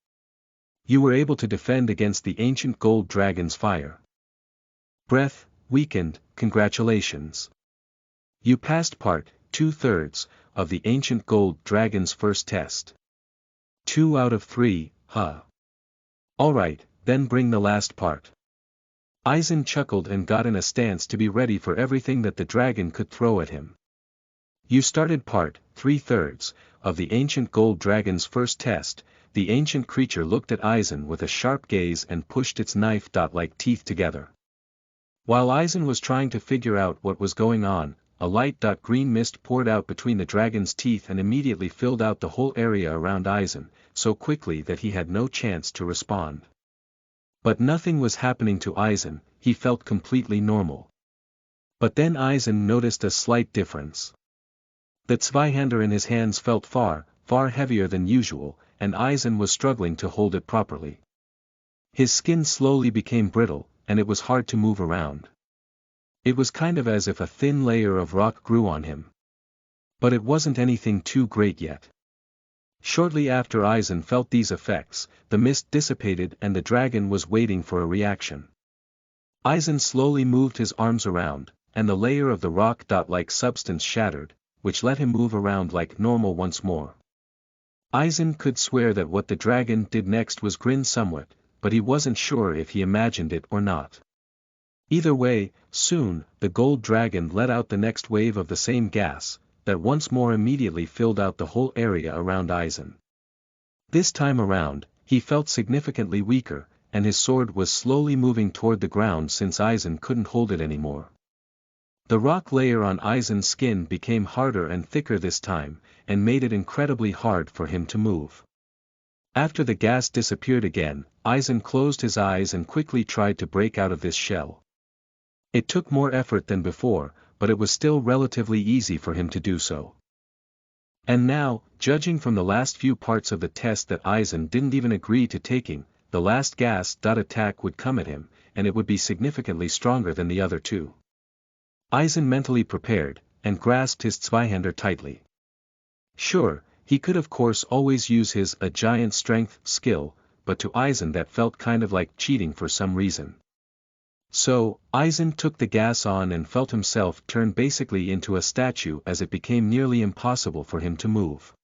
You were able to defend against the ancient gold dragon's fire. Breath weakened, congratulations. You passed part, 2/3, of the ancient gold dragon's first test. 2 out of 3, huh? Alright, then bring the last part. Aizen chuckled and got in a stance to be ready for everything that the dragon could throw at him. You started part, 3/3, of the ancient gold dragon's first test. The ancient creature looked at Aizen with a sharp gaze and pushed its knife-like teeth together. While Aizen was trying to figure out what was going on, a light green mist poured out between the dragon's teeth and immediately filled out the whole area around Aizen, so quickly that he had no chance to respond. But nothing was happening to Aizen, he felt completely normal. But then Aizen noticed a slight difference. The Zweihander in his hands felt far heavier than usual, and Aizen was struggling to hold it properly. His skin slowly became brittle, and it was hard to move around. It was kind of as if a thin layer of rock grew on him. But it wasn't anything too great yet. Shortly after Aizen felt these effects, the mist dissipated and the dragon was waiting for a reaction. Aizen slowly moved his arms around, and the layer of the rock-like substance shattered, which let him move around like normal once more. Aizen could swear that what the dragon did next was grin somewhat, but he wasn't sure if he imagined it or not. Either way, soon, the gold dragon let out the next wave of the same gas, that once more immediately filled out the whole area around Aizen. This time around, he felt significantly weaker, and his sword was slowly moving toward the ground since Aizen couldn't hold it anymore. The rock layer on Aizen's skin became harder and thicker this time, and made it incredibly hard for him to move. After the gas disappeared again, Aizen closed his eyes and quickly tried to break out of this shell. It took more effort than before, but it was still relatively easy for him to do so. And now, judging from the last few parts of the test that Aizen didn't even agree to taking, the last gas attack would come at him, and it would be significantly stronger than the other two. Aizen mentally prepared, and grasped his Zweihander tightly. Sure, he could of course always use his giant strength skill, but to Aizen that felt kind of like cheating for some reason. So, Aizen took the gas on and felt himself turn basically into a statue as it became nearly impossible for him to move.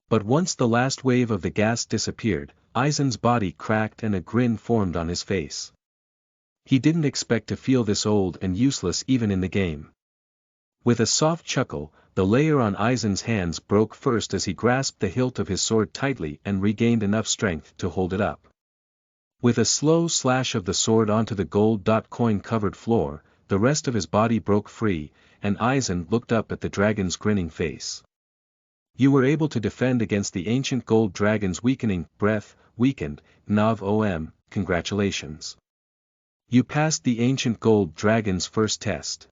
But once the last wave of the gas disappeared, Aizen's body cracked and a grin formed on his face. He didn't expect to feel this old and useless even in the game. With a soft chuckle, the layer on Aizen's hands broke first as he grasped the hilt of his sword tightly and regained enough strength to hold it up. With a slow slash of the sword onto the gold coin-covered floor, the rest of his body broke free, and Aizen looked up at the dragon's grinning face. You were able to defend against the ancient gold dragon's weakening breath, weakened, congratulations. You passed the ancient gold dragon's first test.